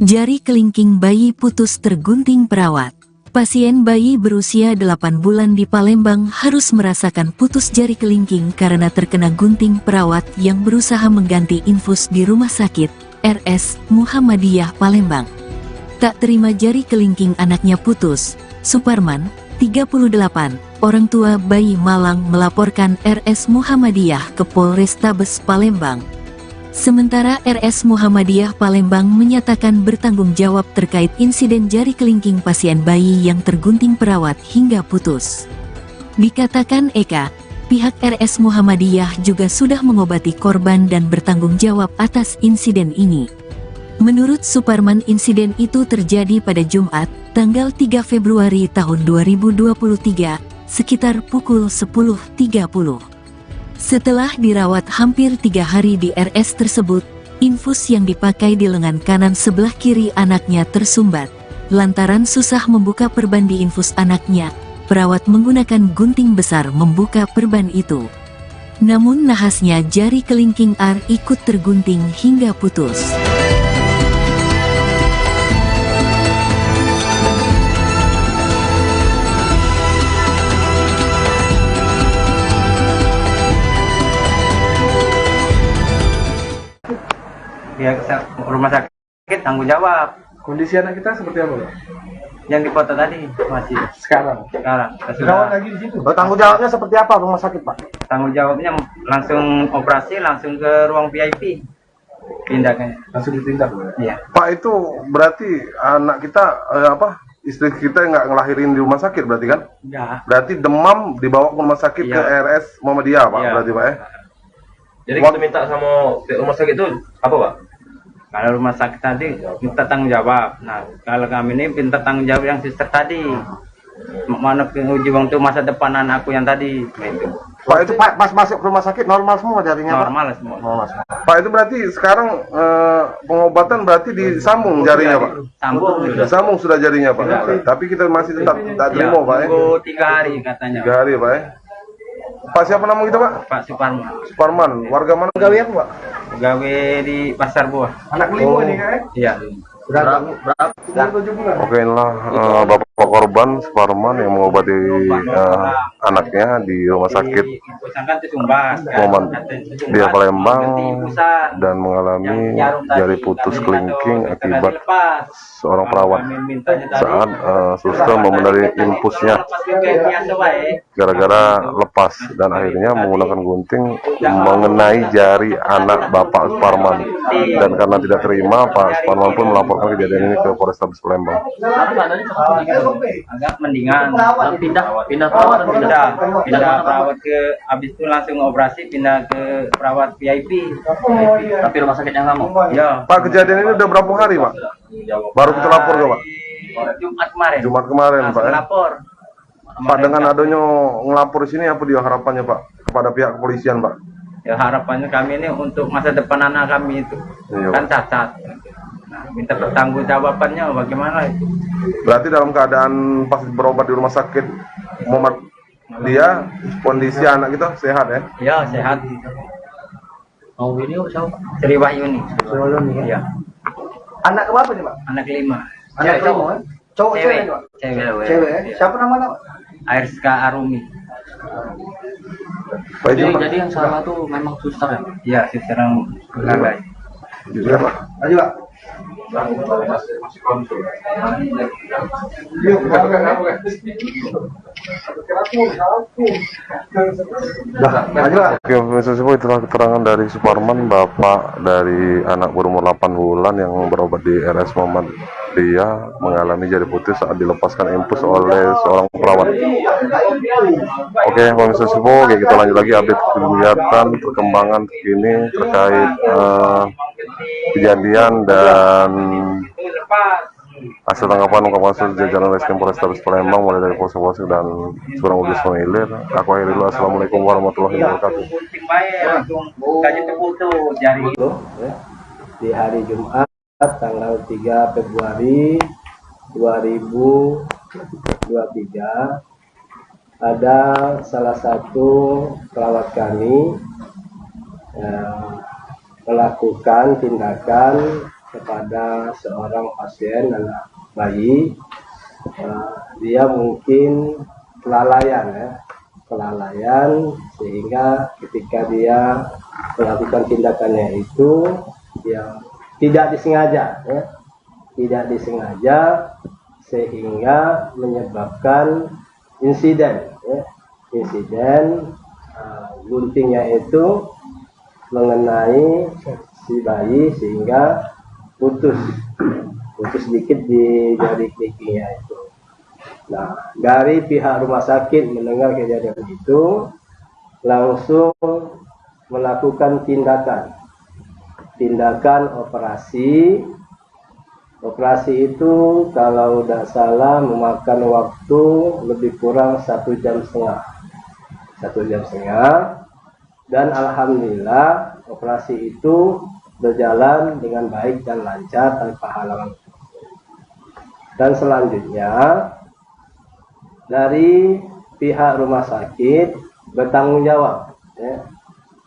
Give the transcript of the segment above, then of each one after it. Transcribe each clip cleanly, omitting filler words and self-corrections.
Jari kelingking bayi putus tergunting perawat. Pasien bayi berusia 8 bulan di Palembang harus merasakan putus jari kelingking karena terkena gunting perawat yang berusaha mengganti infus di Rumah Sakit RS Muhammadiyah Palembang. Tak terima jari kelingking anaknya putus, Suparman, 38, orang tua bayi Malang melaporkan RS Muhammadiyah ke Polrestabes Palembang. Sementara RS Muhammadiyah Palembang menyatakan bertanggung jawab terkait insiden jari kelingking pasien bayi yang tergunting perawat hingga putus. Dikatakan Eka, pihak RS Muhammadiyah juga sudah mengobati korban dan bertanggung jawab atas insiden ini. Menurut Suparman, insiden itu terjadi pada Jumat, tanggal 3 Februari tahun 2023, sekitar pukul 10.30. Setelah dirawat hampir 3 hari di RS tersebut, infus yang dipakai di lengan kanan sebelah kiri anaknya tersumbat. Lantaran susah membuka perban di infus anaknya, perawat menggunakan gunting besar membuka perban itu. Namun nahasnya jari kelingking R ikut tergunting hingga putus. Ya, rumah sakit tanggung jawab. Kondisi anak kita seperti apa, Pak? Yang di foto tadi masih Sekarang. Sudah lagi di situ. Tanggung jawabnya seperti apa rumah sakit, Pak? tanggung jawabnya langsung operasi, langsung ke ruang VIP. Pindahnya. Langsung ditindak, Pak? Iya. Pak, itu berarti anak kita istri kita nggak ngelahirin di rumah sakit berarti kan? Enggak. Berarti demam dibawa ke rumah sakit Iya. ke RS Muhammadiyah, Pak, Iya. berarti Pak ya? Jadi kita minta sama rumah sakit itu apa, Pak? Kalau rumah sakit tadi minta tanggung jawab. Nah, kalau kami ini minta tanggung jawab yang sister tadi. Mana uji waktu masa depan anakku yang tadi. Itu. Pak, itu Pak, pas masuk ke rumah sakit normal semua jarinya, Pak? Normal semua. Normal semua. Pak, itu berarti sekarang pengobatan berarti disambung jarinya, Pak? Sambung. Disambung sudah jarinya, Pak. Sudah. Tapi kita masih tetap tak Ya, terima, Pak ya? tunggu 3 hari katanya. 3 hari, Pak ya? Pak, siapa nama kita, Pak? Pak Suparman. Suparman. Warga mana? Gawe apa, Pak? Gawe di Pasar Buah. Anak kelima nih, kan? Iya. Berapa? Umur 7 bulan. Oke, inilah Bapak korban Suparman yang mengobati anaknya di rumah sakit Muhammadiyah Palembang dan mengalami jari putus kelingking akibat seorang perawat saat suster membenahi infusnya gara-gara lepas dan akhirnya menggunakan gunting mengenai jari anak Bapak Suparman, dan karena tidak terima, Pak Suparman pun melaporkan kejadian ini ke Polrestabes Palembang. Agak mendingan pindah perawat ke, habis itu langsung operasi pindah ke perawat VIP. Tapi rumah sakit yang sama? Ya. Pak, kejadian ini udah berapa hari, Pak? Baru kita lapor ke Pak? Jumat kemarin. Jumat kemarin, Pak ya? Lapor. Pak, dengan adanya ngelapor di sini, apa dia harapannya, Pak, kepada pihak kepolisian, Pak? Ya, harapannya kami ini untuk masa depan anak kami itu. Iya, Kan cacat. Nah, minta pertanggungjawabannya bagaimana itu. Berarti dalam keadaan pas berobat di rumah sakit Muhammadiyah, kondisi anak kita sehat ya? Ya, sehat. Mau video siapa? Sri Wahyuni. Ya. Anak berapa nih, Pak? Anak 5. Anak kelima, kan? Cowok Cewek. cewek, Pak? Cewek. Cewek, ya? Siapa namanya, Pak? Ariska Arumi. Pak, izin, Pak. Jadi yang salah tuh memang suster ya? Ya, sekarang gagal. Iya, Pak. Ayo, Pak. Yuk, Oke, Mr. Sipo, itulah keterangan dari Suparman, bapak dari anak berumur 8 bulan yang berobat di RS Muhammadiyah mengalami jari putus saat dilepaskan infus oleh seorang perawat. Oke, Mr. Sipo, oke, kita lanjut lagi update kegiatan perkembangan terkini terkait kejadian dan hasil tanggapan kasus jajaran Reskrim Polrestabes Palembang mulai dari Polsek dan Surang Udus Pemilir. Aku akhiri dulu. Assalamualaikum warahmatullahi wabarakatuh. Di hari Jumat tanggal 3 Februari 2023 ada salah satu perawat kami yang melakukan tindakan kepada seorang pasien anak bayi. Dia mungkin kelalaian ya, kelalaian sehingga ketika dia melakukan tindakannya itu yang tidak disengaja ya, tidak disengaja sehingga menyebabkan insiden ya, insiden guntingnya itu mengenai si bayi sehingga putus sedikit di jari kelingkingnya itu. Nah, dari pihak rumah sakit mendengar kejadian itu langsung melakukan tindakan operasi. Operasi itu kalau tidak salah memakan waktu lebih kurang 1,5 jam. 1,5 jam. Dan alhamdulillah operasi itu berjalan dengan baik dan lancar tanpa halangan. Dan selanjutnya dari pihak rumah sakit bertanggung jawab ya,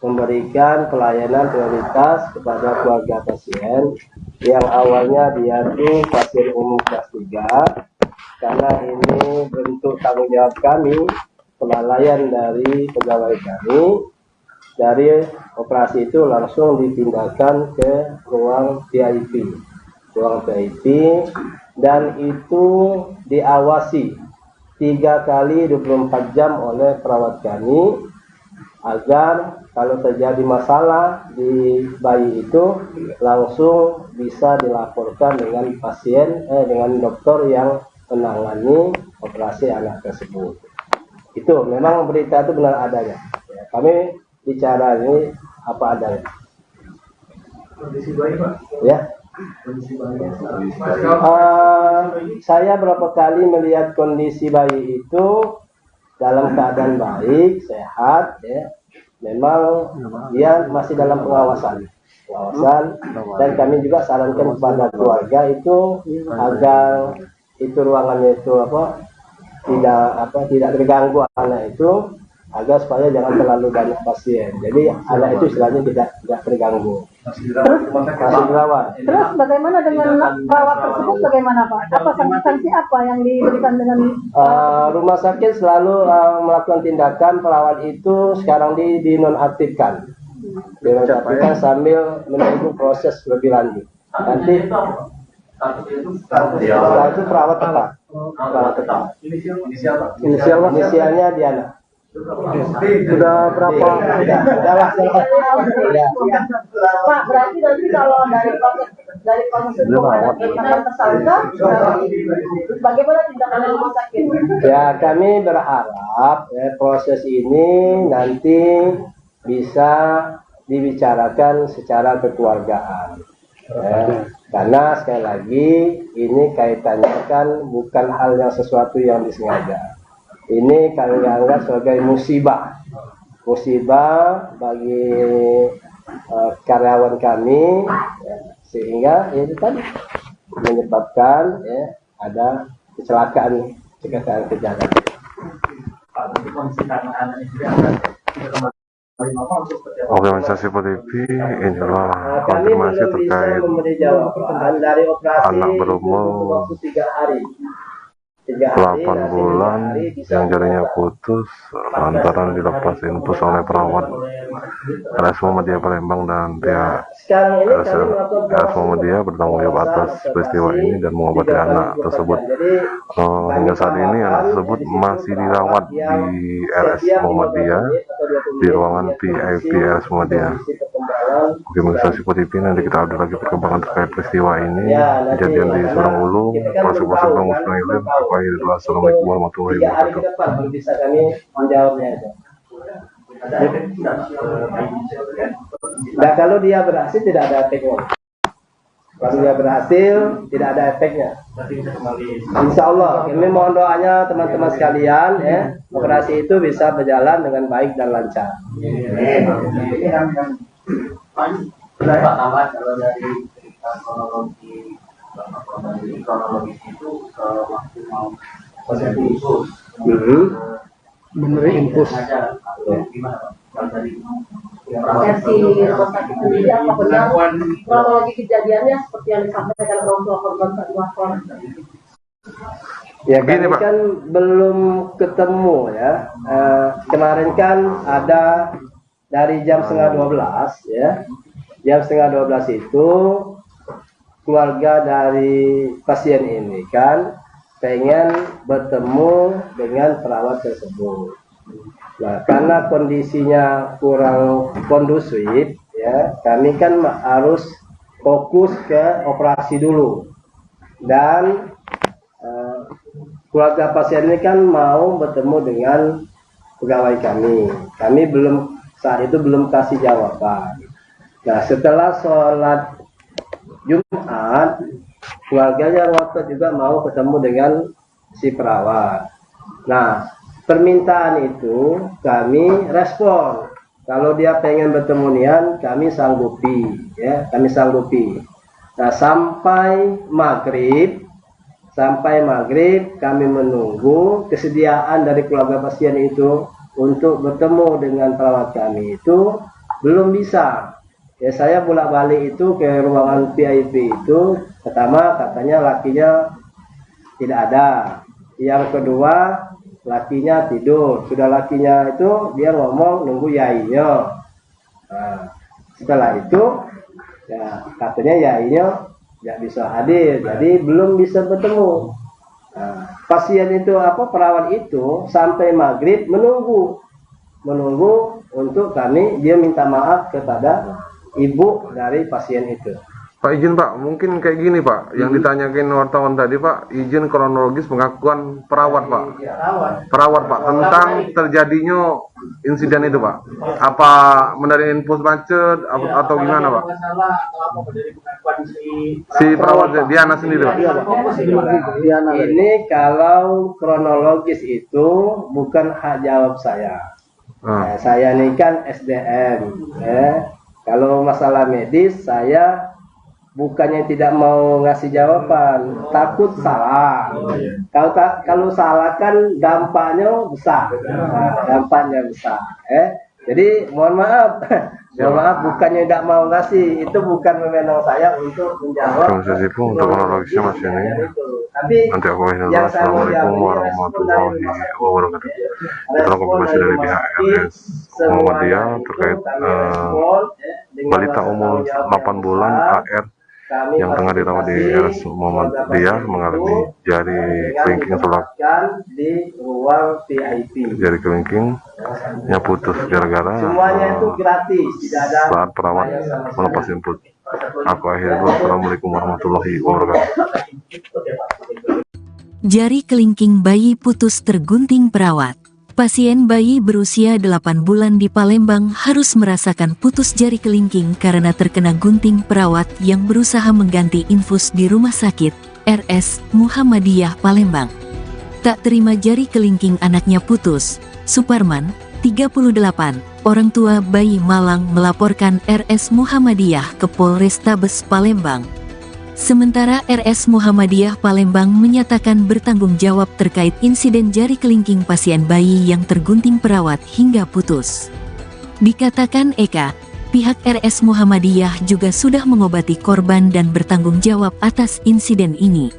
memberikan pelayanan prioritas kepada keluarga pasien yang awalnya dia itu pasien umum kelas 3, karena ini bentuk tanggung jawab kami, kelalaian dari pegawai kami. Dari operasi itu langsung dipindahkan ke ruang VIP, dan itu diawasi 3 kali 24 jam oleh perawat kami agar kalau terjadi masalah di bayi itu langsung bisa dilaporkan dengan dengan dokter yang menangani operasi anak tersebut. Itu memang berita itu benar adanya ya, kami bicara ini apa adanya. Kondisi bayi Pak? Ya. Saya berapa kali melihat kondisi bayi itu dalam keadaan baik, sehat, ya. Memang dia masih dalam pengawasan, dan kami juga sarankan kepada keluarga itu agar itu ruangannya itu tidak terganggu anak itu, agar supaya jangan terlalu banyak pasien. Jadi anak itu istilahnya tidak terganggu. Masih dirawat. Terus bagaimana dengan perawat tersebut? Bagaimana Pak? Apa sanksi apa yang diberikan dengan? Rumah sakit selalu melakukan tindakan perawat itu sekarang dinonaktifkan, sambil menunggu proses lebih lanjut. Nanti setelah itu perawat tetap. Inisialnya Diana. Sudah berapa? Pak, berarti nanti kalau dari proses hukum ada penetapan tersangka, bagaimana tindakan rumah sakit? Ya, kami berharap proses ini nanti bisa dibicarakan secara kekeluargaan. Karena sekali lagi ini kaitannya kan bukan hal yang sesuatu yang disengaja. Ini kami anggap sebagai musibah bagi karyawan kami, ya, sehingga itu tadi menyebabkan ada kecelakaan kerja. Oke, Organisasi TV, inilah Kami konfirmasi belum bisa terkait memberi jawaban dari operasi anak itu berumur waktu 3 hari. 8 bulan yang jarinya putus lantaran dilepas infus oleh perawat RS Muhammadiyah Palembang, dan pihak Sekarang ini kami RS melakukan Muhammadiyah bertanggung jawab atas peristiwa ini dan mengobati anak tersebut. Hingga saat ini anak tersebut masih dirawat di RS Muhammadiyah di ruangan VIP RS Muhammadiyah. Oke, Organisasi TV, nanti kita update lagi perkembangan terkait peristiwa ini, kejadian di Surang Ulu, proses Muslimin. Assalamualaikum warahmatullahi wabarakatuh. Baru bisa kami menjawabnya itu. Nah, kalau dia berhasil tidak ada efeknya. Kalau dia berhasil tidak ada efeknya. Insya Allah, kami mohon doanya teman-teman sekalian, ya, operasi itu bisa berjalan dengan baik dan lancar. Pak tambah kalau dari cerita kronologis itu waktu mau proses infus Bener infus. gimana Pak? Kalau dari versi rumah sakit sendiri apa benar kronologi kejadiannya seperti yang disampaikan orang tua korban tadi lapor? Ya Gini, kami Pak. kan belum ketemu ya. Kemarin kan ada dari jam setengah 12 ya. Jam setengah 12 itu keluarga dari pasien ini kan pengen bertemu dengan perawat tersebut. Nah, karena kondisinya kurang kondusif ya, kami kan harus fokus ke operasi dulu. Dan keluarga pasien ini kan mau bertemu dengan pegawai kami. Kami saat itu belum kasih jawaban. Nah, setelah sholat Jumat, keluarganya ngotot juga mau ketemu dengan si perawat. Nah, permintaan itu kami respon. Kalau dia pengen bertemu nian, kami sanggupi, ya, kami sanggupi. Nah, sampai maghrib kami menunggu kesediaan dari keluarga pasien itu untuk bertemu dengan perawat kami itu belum bisa. Ya, saya bolak-balik itu ke ruangan VIP itu, pertama katanya lakinya tidak ada, yang kedua lakinya tidur, sudah lakinya itu dia ngomong nunggu yainya. Nah, setelah itu ya katanya yainya tidak bisa hadir, jadi belum bisa bertemu. Nah, pasien itu perawat itu sampai maghrib menunggu untuk kami, dia minta maaf kepada ibu dari pasien itu. Pak, izin Pak, mungkin kayak gini Pak, yang ditanyakan wartawan tadi Pak, izin kronologis pengakuan perawat Pak. Perawat Pak, tentang terjadinya insiden itu Pak. Apa menerima info macet atau gimana Pak? Si perawat Diana sendiri Pak. Ini kalau kronologis itu bukan hak jawab saya. Nah, saya ini kan SDM. Kalau masalah medis saya bukannya tidak mau ngasih jawaban, takut salah. Kalau salah kan dampaknya besar. Jadi mohon maaf, bukannya tidak mau ngasih, itu bukan wewenang saya untuk menjawab. Untuk kronologisnya masih ini. Tapi Nanti aku ingin Assalamualaikum warahmatullahi wabarakatuh. Setelah konfirmasi dari pihak RS Muhammadiyah terkait balita umur 8 bulan AR yang tengah dirawat di RS Muhammadiyah mengalami jari kelingking di ruang VIP. Jari kelingkingnya putus gara-gara saat perawat melepas input. Aku akhiri dulu. Assalamualaikum warahmatullahi wabarakatuh. Jari kelingking bayi putus tergunting perawat. Pasien bayi berusia 8 bulan di Palembang harus merasakan putus jari kelingking karena terkena gunting perawat yang berusaha mengganti infus di Rumah Sakit RS Muhammadiyah Palembang. Tak terima jari kelingking anaknya putus, Suparman, 38, orang tua bayi Malang melaporkan RS Muhammadiyah ke Polrestabes Palembang. Sementara RS Muhammadiyah Palembang menyatakan bertanggung jawab terkait insiden jari kelingking pasien bayi yang tergunting perawat hingga putus. Dikatakan Eka, pihak RS Muhammadiyah juga sudah mengobati korban dan bertanggung jawab atas insiden ini.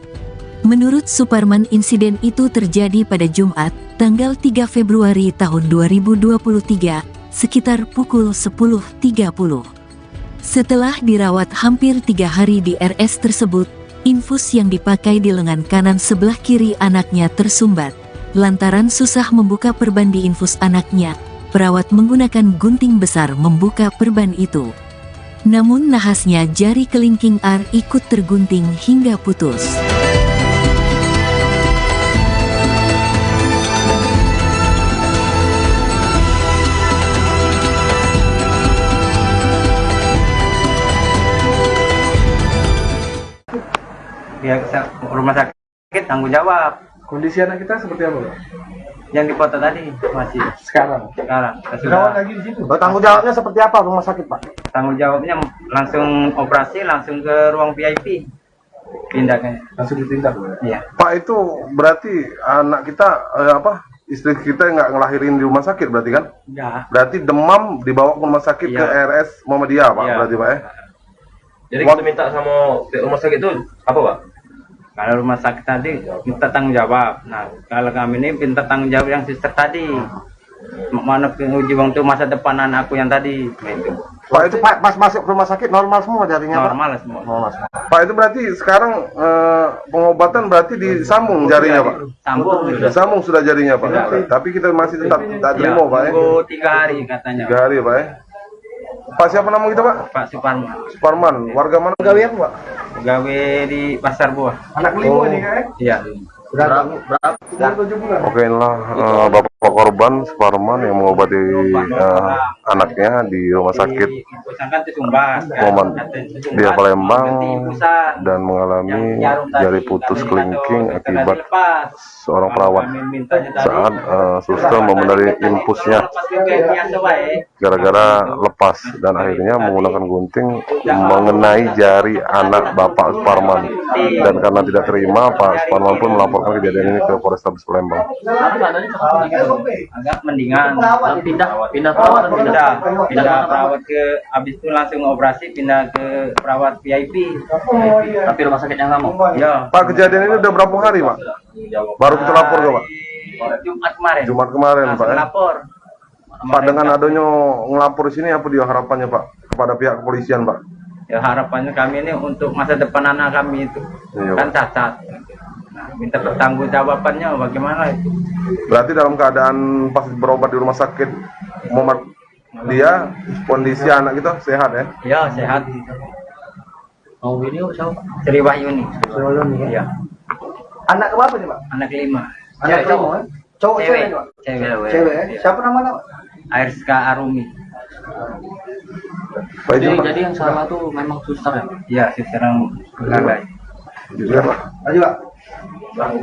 Menurut Suparman, insiden itu terjadi pada Jumat, tanggal 3 Februari tahun 2023, sekitar pukul 10.30. Setelah dirawat hampir 3 hari di RS tersebut, infus yang dipakai di lengan kanan sebelah kiri anaknya tersumbat. Lantaran susah membuka perban di infus anaknya, perawat menggunakan gunting besar membuka perban itu. Namun nahasnya jari kelingking R ikut tergunting hingga putus. Pihak rumah sakit tanggung jawab. Kondisi anak kita seperti apa, Pak? Yang di kota tadi masih Sekarang. sudah lagi di situ. Tanggung jawabnya seperti apa rumah sakit, Pak? tanggung jawabnya langsung operasi langsung ke ruang VIP pindahnya. Langsung ditindak, Pak. Iya. Pak, itu berarti anak kita istri kita nggak ngelahirin di rumah sakit berarti kan? Enggak. Berarti demam dibawa ke rumah sakit ke Iya. RS Muhammadiyah Pak, Iya. berarti Pak ya? Jadi kita minta sama pihak rumah sakit itu apa Pak? Kalau rumah sakit tadi minta tanggung jawab. Nah, kalau kami ini minta tanggung jawab yang sister tadi. Mana uji bang tuh masa depan anak aku yang tadi. Nah, itu Pak itu Pak pas masuk ke rumah sakit normal semua jarinya Pak? normal semua. Normal semua. Pak itu berarti sekarang pengobatan berarti disambung jarinya Pak? Sambung gitu. Disambung sudah jarinya Pak? Sudah. Tapi kita masih tetap tak Ya, terima Pak ya? tunggu 3 hari katanya. 3 hari Pak ya? Pak siapa nama kita Pak? Pak Suparman. Suparman, warga mana? Gawe apa Pak? Gawe di Pasar Buah. Anak kelima nih kan? Iya. Berapa? Oke, inilah bapak korban Suparman yang mengobati anaknya di rumah sakit Kan itu Sumbar. Muhammad dia Palembang dan mengalami jari putus kelingking akibat seorang perawat saat suster membenari infusnya gara-gara lepas dan akhirnya menggunakan gunting mengenai jari anak Bapak Suparman, dan karena tidak terima Pak Suparman pun melaporkan kejadian ini ke Polrestabes Palembang. Agak mendingan pindah perawat ke habis itu langsung operasi pindah ke perawat VIP. Tapi rumah sakit yang lama. Ya. Pak, kejadian ini udah berapa hari Pak? Baru kita lapor ke Pak? Jumat kemarin. Jumat kemarin Pak ya? Lapor. Pak, dengan adanya ngelapor di sini apa dia harapannya Pak kepada pihak kepolisian Pak? Ya harapannya kami ini untuk masa depan anak kami itu Iya, kan Pak. cacat. Nah, minta pertanggungjawabannya bagaimana itu? Berarti dalam keadaan pas berobat di rumah sakit Muhammad dia kondisi anak kita sehat ya? Ya sehat. Mau video siapa? Sri Wahyuni. Iya. Anak berapa nih Pak? Anak 5. Anak kelima kan? Cowok Cewek. cewek Pak? Cewek. Cewek. Iya. Siapa namanya Pak? Airska Arumi. Pak izin Pak. yang salah tuh memang suster ya? Iya, suster yang gagal. Iya Pak. Ayo Pak. Oke,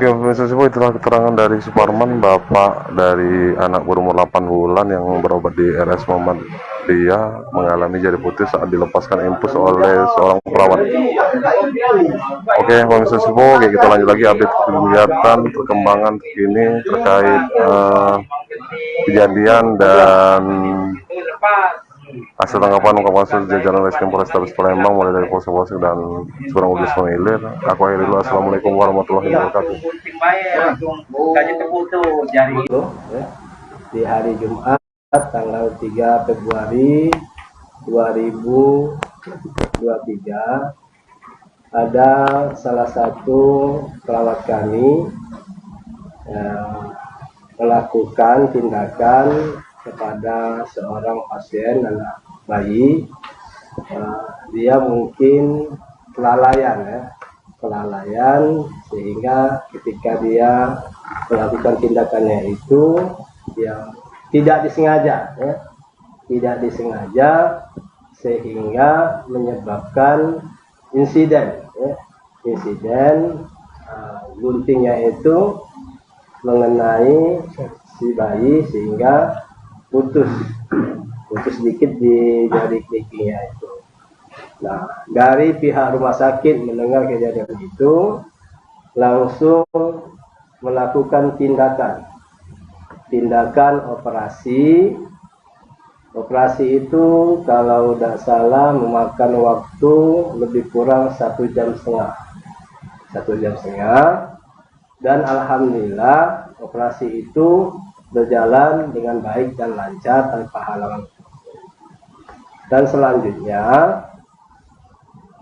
Mr. Sipo, itulah keterangan dari Suparman, bapak dari anak berumur 8 bulan yang berobat di RS Muhammadiyah mengalami jari putus saat dilepaskan infus oleh seorang perawat. Oke, Mr. Sipo, oke, kita lanjut lagi update kegiatan perkembangan terkini terkait kejadian dan hasil tanggapan kasus jajaran Reskrim Polrestabes Palembang mulai dari Polsek dan Surang Udus Pemilir. Aku akhiri dulu. Assalamualaikum warahmatullahi wabarakatuh. Di hari Jumat tanggal 3 Februari 2023 ada salah satu perawat kami yang melakukan tindakan kepada seorang pasien anak bayi. Dia mungkin kelalaian sehingga ketika dia melakukan tindakannya itu yang tidak disengaja sehingga menyebabkan insiden guntingnya itu mengenai si bayi sehingga putus sedikit di jari kelingkingnya itu. Nah, dari pihak rumah sakit mendengar kejadian itu langsung melakukan tindakan operasi. Operasi itu kalau tidak salah memakan waktu lebih kurang 1,5 jam. 1,5 jam. Dan alhamdulillah operasi itu berjalan dengan baik dan lancar tanpa halangan. Dan selanjutnya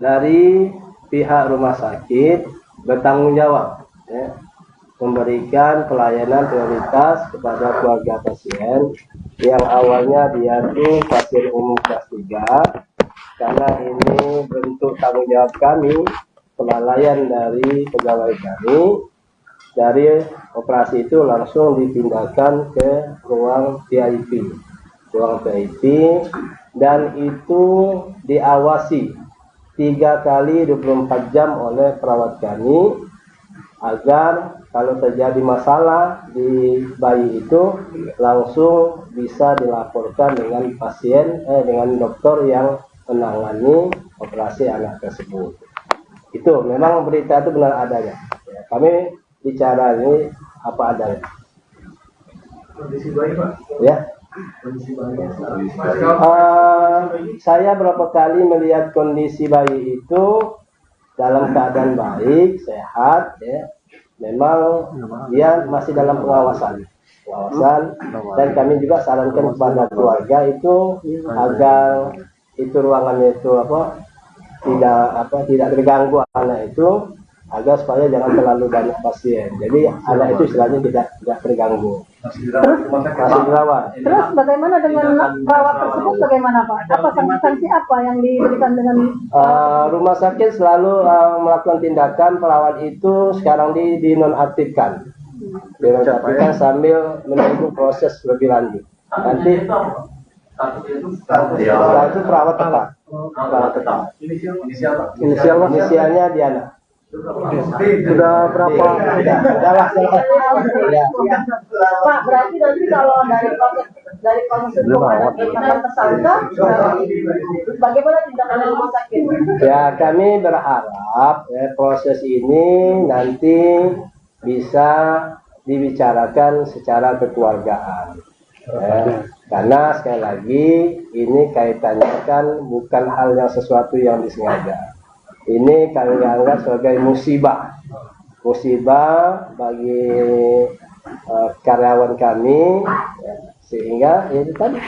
dari pihak rumah sakit bertanggung jawab memberikan pelayanan prioritas kepada keluarga pasien yang awalnya dia itu pasien umum kelas 3, karena ini bentuk tanggung jawab kami, kelalaian dari pegawai kami. Dari operasi itu langsung dipindahkan ke ruang VIP, dan itu diawasi 3 kali 24 jam oleh perawat kami agar kalau terjadi masalah di bayi itu langsung bisa dilaporkan dengan dengan dokter yang menangani operasi anak tersebut. Itu memang berita itu benar adanya. Ya, kami bicara ini apa adanya. Kondisi bayi Pak. Ya. Kondisi bayi. Saya berapa kali melihat kondisi bayi itu dalam keadaan baik, sehat, ya. Memang dia masih dalam pengawasan, dan kami juga sarankan kepada keluarga itu agar itu ruangannya itu tidak terganggu anak itu, agar supaya jangan terlalu banyak pasien. Jadi anak itu istilahnya tidak terganggu. Masih dirawat. Terus bagaimana dengan perawat tersebut? Bagaimana Pak? Apa sanksi apa yang diberikan dengan rumah sakit selalu melakukan tindakan perawat itu sekarang dinonaktifkan. Dinonaktifkan sambil menunggu proses lebih lanjut. Nanti setelah itu perawat tetap. Inisialnya Diana. Sudah berapa? Pak, berarti nanti kalau dari proses hukum ada penetapan tersangka, bagaimana tindakan rumah sakit? Ya, kami berharap proses ini nanti bisa dibicarakan secara kekeluargaan. Karena sekali lagi ini kaitannya kan bukan hal yang sesuatu yang disengaja. Ini kami anggap sebagai musibah bagi karyawan kami, ya, sehingga itu tadi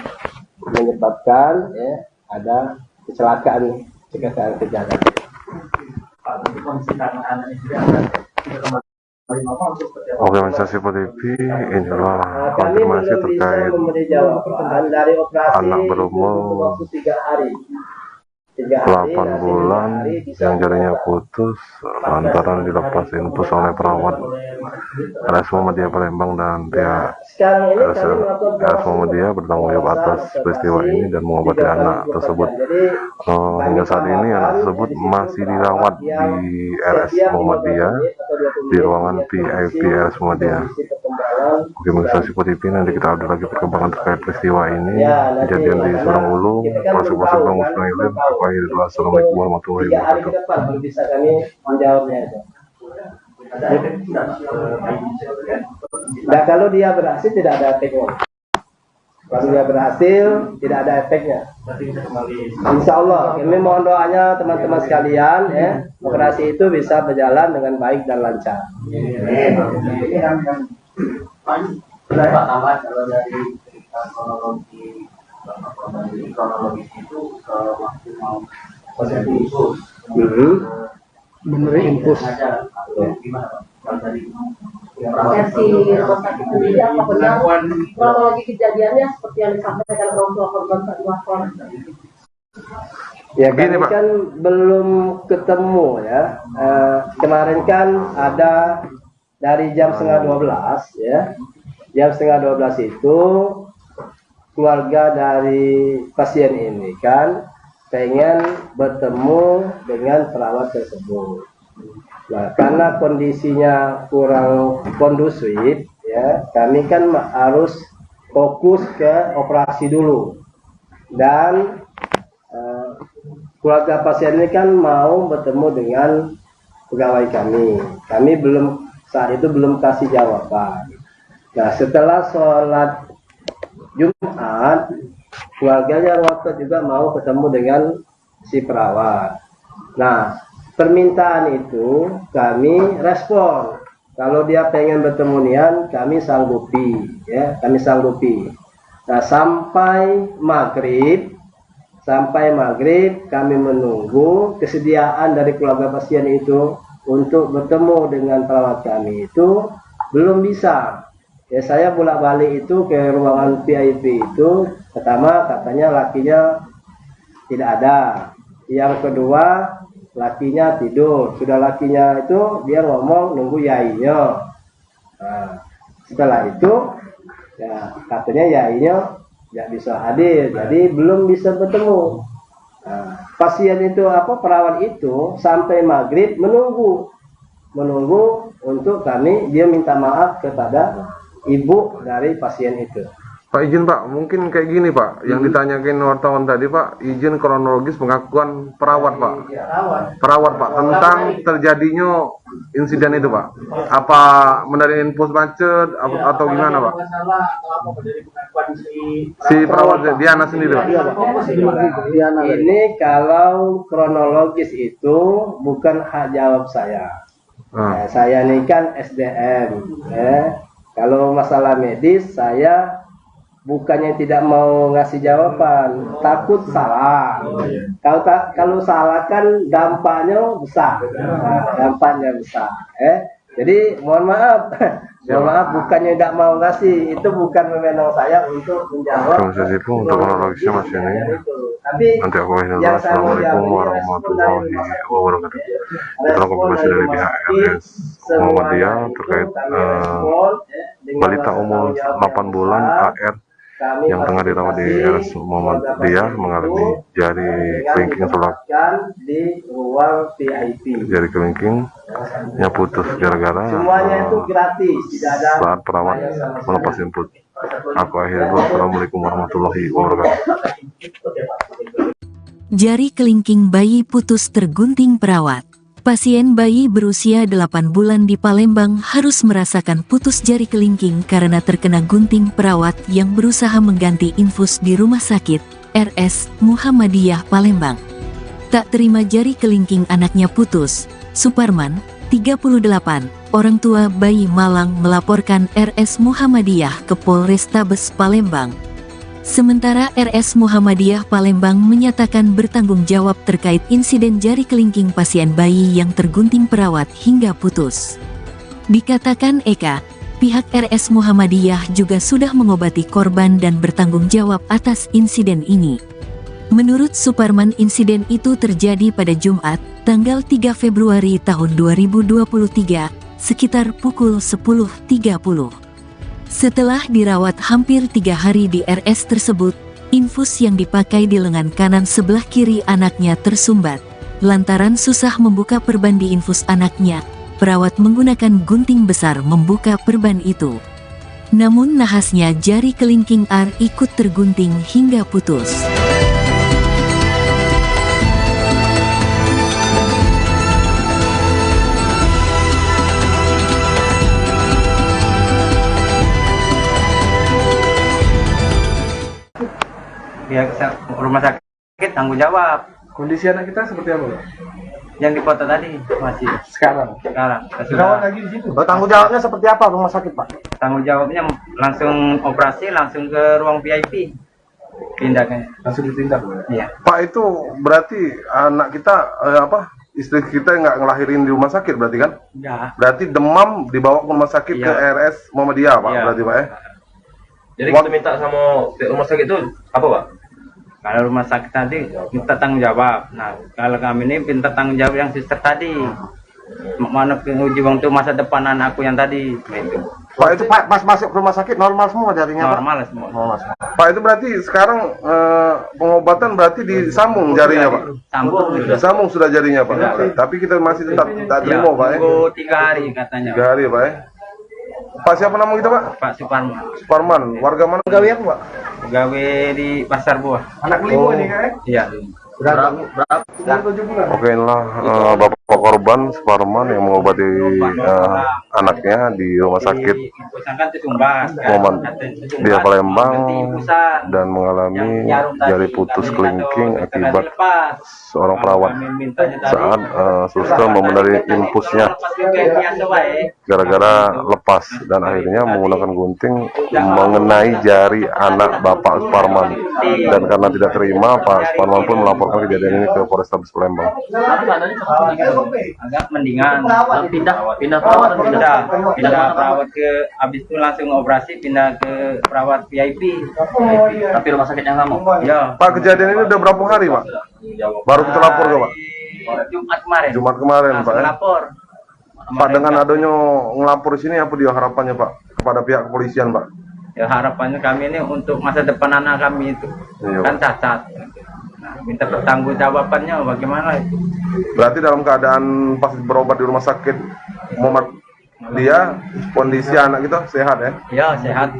menyebabkan ada kecelakaan kerja. Oke, Mensasi TV, inilah Kami konfirmasi belum bisa terkait memberi jawaban dari operasi anak itu berumur butuh waktu 3 hari. 8 bulan yang jarinya putus lantaran dilepas infus oleh perawat RS Muhammadiyah Palembang dan pihak Sekarang ini kami melakukan RS Muhammadiyah bertanggung jawab atas peristiwa ini dan mengobati anak tersebut. Hingga saat ini anak tersebut masih dirawat di RS Muhammadiyah di ruangan VIP RS Muhammadiyah. Oke, Mensasi TV, nanti kita update lagi perkembangan terkait peristiwa ini, kejadian di Surang Ulu, Polsek Bang Musnailim. Assalamualaikum warahmatullahi wabarakatuh. Baru bisa kami menjawabnya itu. Nah, kalau dia berhasil tidak ada efeknya. Kalau dia berhasil tidak ada efeknya. Insya Allah, kami mohon doanya teman-teman sekalian, ya, operasi itu bisa berjalan dengan baik dan lancar. Berapa tambah kalau dari kronologis itu maksimal posisi infus. Memberi infus. Gimana Pak? Versi rumah sakit sendiri apa benar kronologi kejadiannya seperti yang disampaikan orang tua korban saat lapor? Ya, kami kan belum ketemu ya. Kemarin kan ada dari jam 11:30 ya. Jam 11:30 itu keluarga dari pasien ini kan pengen bertemu dengan perawat tersebut. Nah, karena kondisinya kurang kondusif ya, kami kan harus fokus ke operasi dulu. Dan keluarga pasien ini kan mau bertemu dengan pegawai kami. Kami saat itu belum kasih jawaban. Nah, setelah sholat Jumat, keluarganya waktu juga mau ketemu dengan si perawat. Nah, permintaan itu kami respon. Kalau dia pengen bertemu nian, kami sanggupi, ya, kami sanggupi. Nah, sampai maghrib kami menunggu kesediaan dari keluarga pasien itu untuk bertemu dengan perawat kami itu belum bisa. Ya, saya bolak-balik itu ke ruangan VIP itu, pertama katanya lakinya tidak ada, yang kedua lakinya tidur, sudah lakinya itu dia ngomong nunggu yainya. Nah, setelah itu ya katanya yainya tidak bisa hadir, jadi belum bisa bertemu. Nah, pasien itu perawat itu sampai maghrib menunggu untuk kami, dia minta maaf kepada ibu dari pasien itu. Pak izin Pak, mungkin kayak gini Pak, yang ditanyakan wartawan tadi Pak, izin kronologis pengakuan perawat Pak. Perawat Pak, tentang terjadinya insiden itu Pak. Apa menerima info macet atau gimana Pak? Si perawat Diana sendiri Pak. Ini kalau kronologis itu bukan hak jawab saya. Saya ini kan SDM. Kalau masalah medis saya bukannya tidak mau ngasih jawaban, takut salah. Kalau salah kan dampaknya besar. Dampaknya besar. Jadi mohon maaf. Mohon maaf, bukannya tidak mau ngasih, itu bukan wewenang saya untuk menjawab. Untuk kronologisnya masih ini. Tapi nanti aku Assalamualaikum warahmatullahi wabarakatuh. Setelah konfirmasi dari pihak RS Muhammadiyah terkait balita umur 8 bulan AR yang tengah dirawat di RS Muhammadiyah mengalami jari kelingking di ruang VIP. Jari kelingkingnya putus gara-gara saat perawat melepas input. Aku akhiri dulu. Assalamualaikum warahmatullahi wabarakatuh. Jari kelingking bayi putus tergunting perawat. Pasien bayi berusia 8 bulan di Palembang harus merasakan putus jari kelingking karena terkena gunting perawat yang berusaha mengganti infus di Rumah Sakit RS Muhammadiyah Palembang. Tak terima jari kelingking anaknya putus, Suparman, 38, orang tua bayi Malang melaporkan RS Muhammadiyah ke Polrestabes Palembang. Sementara RS Muhammadiyah Palembang menyatakan bertanggung jawab terkait insiden jari kelingking pasien bayi yang tergunting perawat hingga putus. Dikatakan Eka, pihak RS Muhammadiyah juga sudah mengobati korban dan bertanggung jawab atas insiden ini. Menurut Suparman, insiden itu terjadi pada Jumat, tanggal 3 Februari tahun 2023, sekitar pukul 10.30. Setelah dirawat hampir 3 hari di RS tersebut, infus yang dipakai di lengan kanan sebelah kiri anaknya tersumbat. Lantaran susah membuka perban di infus anaknya, perawat menggunakan gunting besar membuka perban itu. Namun nahasnya jari kelingking R ikut tergunting hingga putus. Pihak rumah sakit tanggung jawab. Kondisi anak kita seperti apa, Pak? Yang di foto tadi masih Sekarang. Sudah lagi di situ. Tanggung jawabnya seperti apa rumah sakit, Pak? tanggung jawabnya langsung operasi langsung ke ruang VIP. Pindahkan. Langsung ditindak, Iya. Pak, itu berarti anak kita istri kita nggak ngelahirin di rumah sakit berarti kan? Enggak. Berarti demam dibawa ke rumah sakit ke RS Muhammadiyah Pak, berarti Pak ya? Jadi kita minta sama rumah sakit itu apa Pak? Kalau rumah sakit tadi minta tanggung jawab. Nah, kalau kami ini minta tanggung jawab yang sister tadi. Mana uji waktu masa depan anakku yang tadi. Gitu. Pak, itu Pak pas masuk rumah sakit normal semua jarinya, Pak? Normal semua. Normal semua. Pak, itu berarti sekarang pengobatan berarti disambung jarinya Pak? Sambung. Disambung sudah jarinya Pak. Tapi kita masih tetap tak terima Pak ya? Tunggu 3 hari katanya. 3 hari Pak ya? Pak, siapa nama kita Pak? Pak Suparman. Suparman, warga mana? Gawe apa, Pak? Gawe di Pasar Buah. Anak kelima ini kan? Iya. Berapa? Oke, inilah Bapak korban Suparman yang mengobati anaknya di rumah sakit Muhammadiyah Palembang dan mengalami jari putus kelingking akibat seorang perawat saat suster membenahi infusnya gara-gara lepas dan akhirnya menggunakan gunting mengenai jari anak Bapak Suparman, dan karena tidak terima Pak Suparman pun melaporkan kejadian ini ke Polrestabes Palembang. Agak mendingan pindah perawat ke habis itu langsung operasi pindah ke perawat VIP. Tapi rumah sakit yang sama. Ya. Pak, kejadian ini udah berapa hari Pak? Baru kita lapor ke Pak? Jumat kemarin Pak ya? Lapor. Pak, dengan adanya ngelapor di sini apa dia harapannya Pak kepada pihak kepolisian Pak? Ya, harapannya kami ini untuk masa depan anak kami itu. Iya, kan cacat. Nah, minta pertanggungjawabannya bagaimana itu? Berarti dalam keadaan pas berobat di rumah sakit Muhammadiyah, kondisi anak kita sehat ya? Ya, sehat.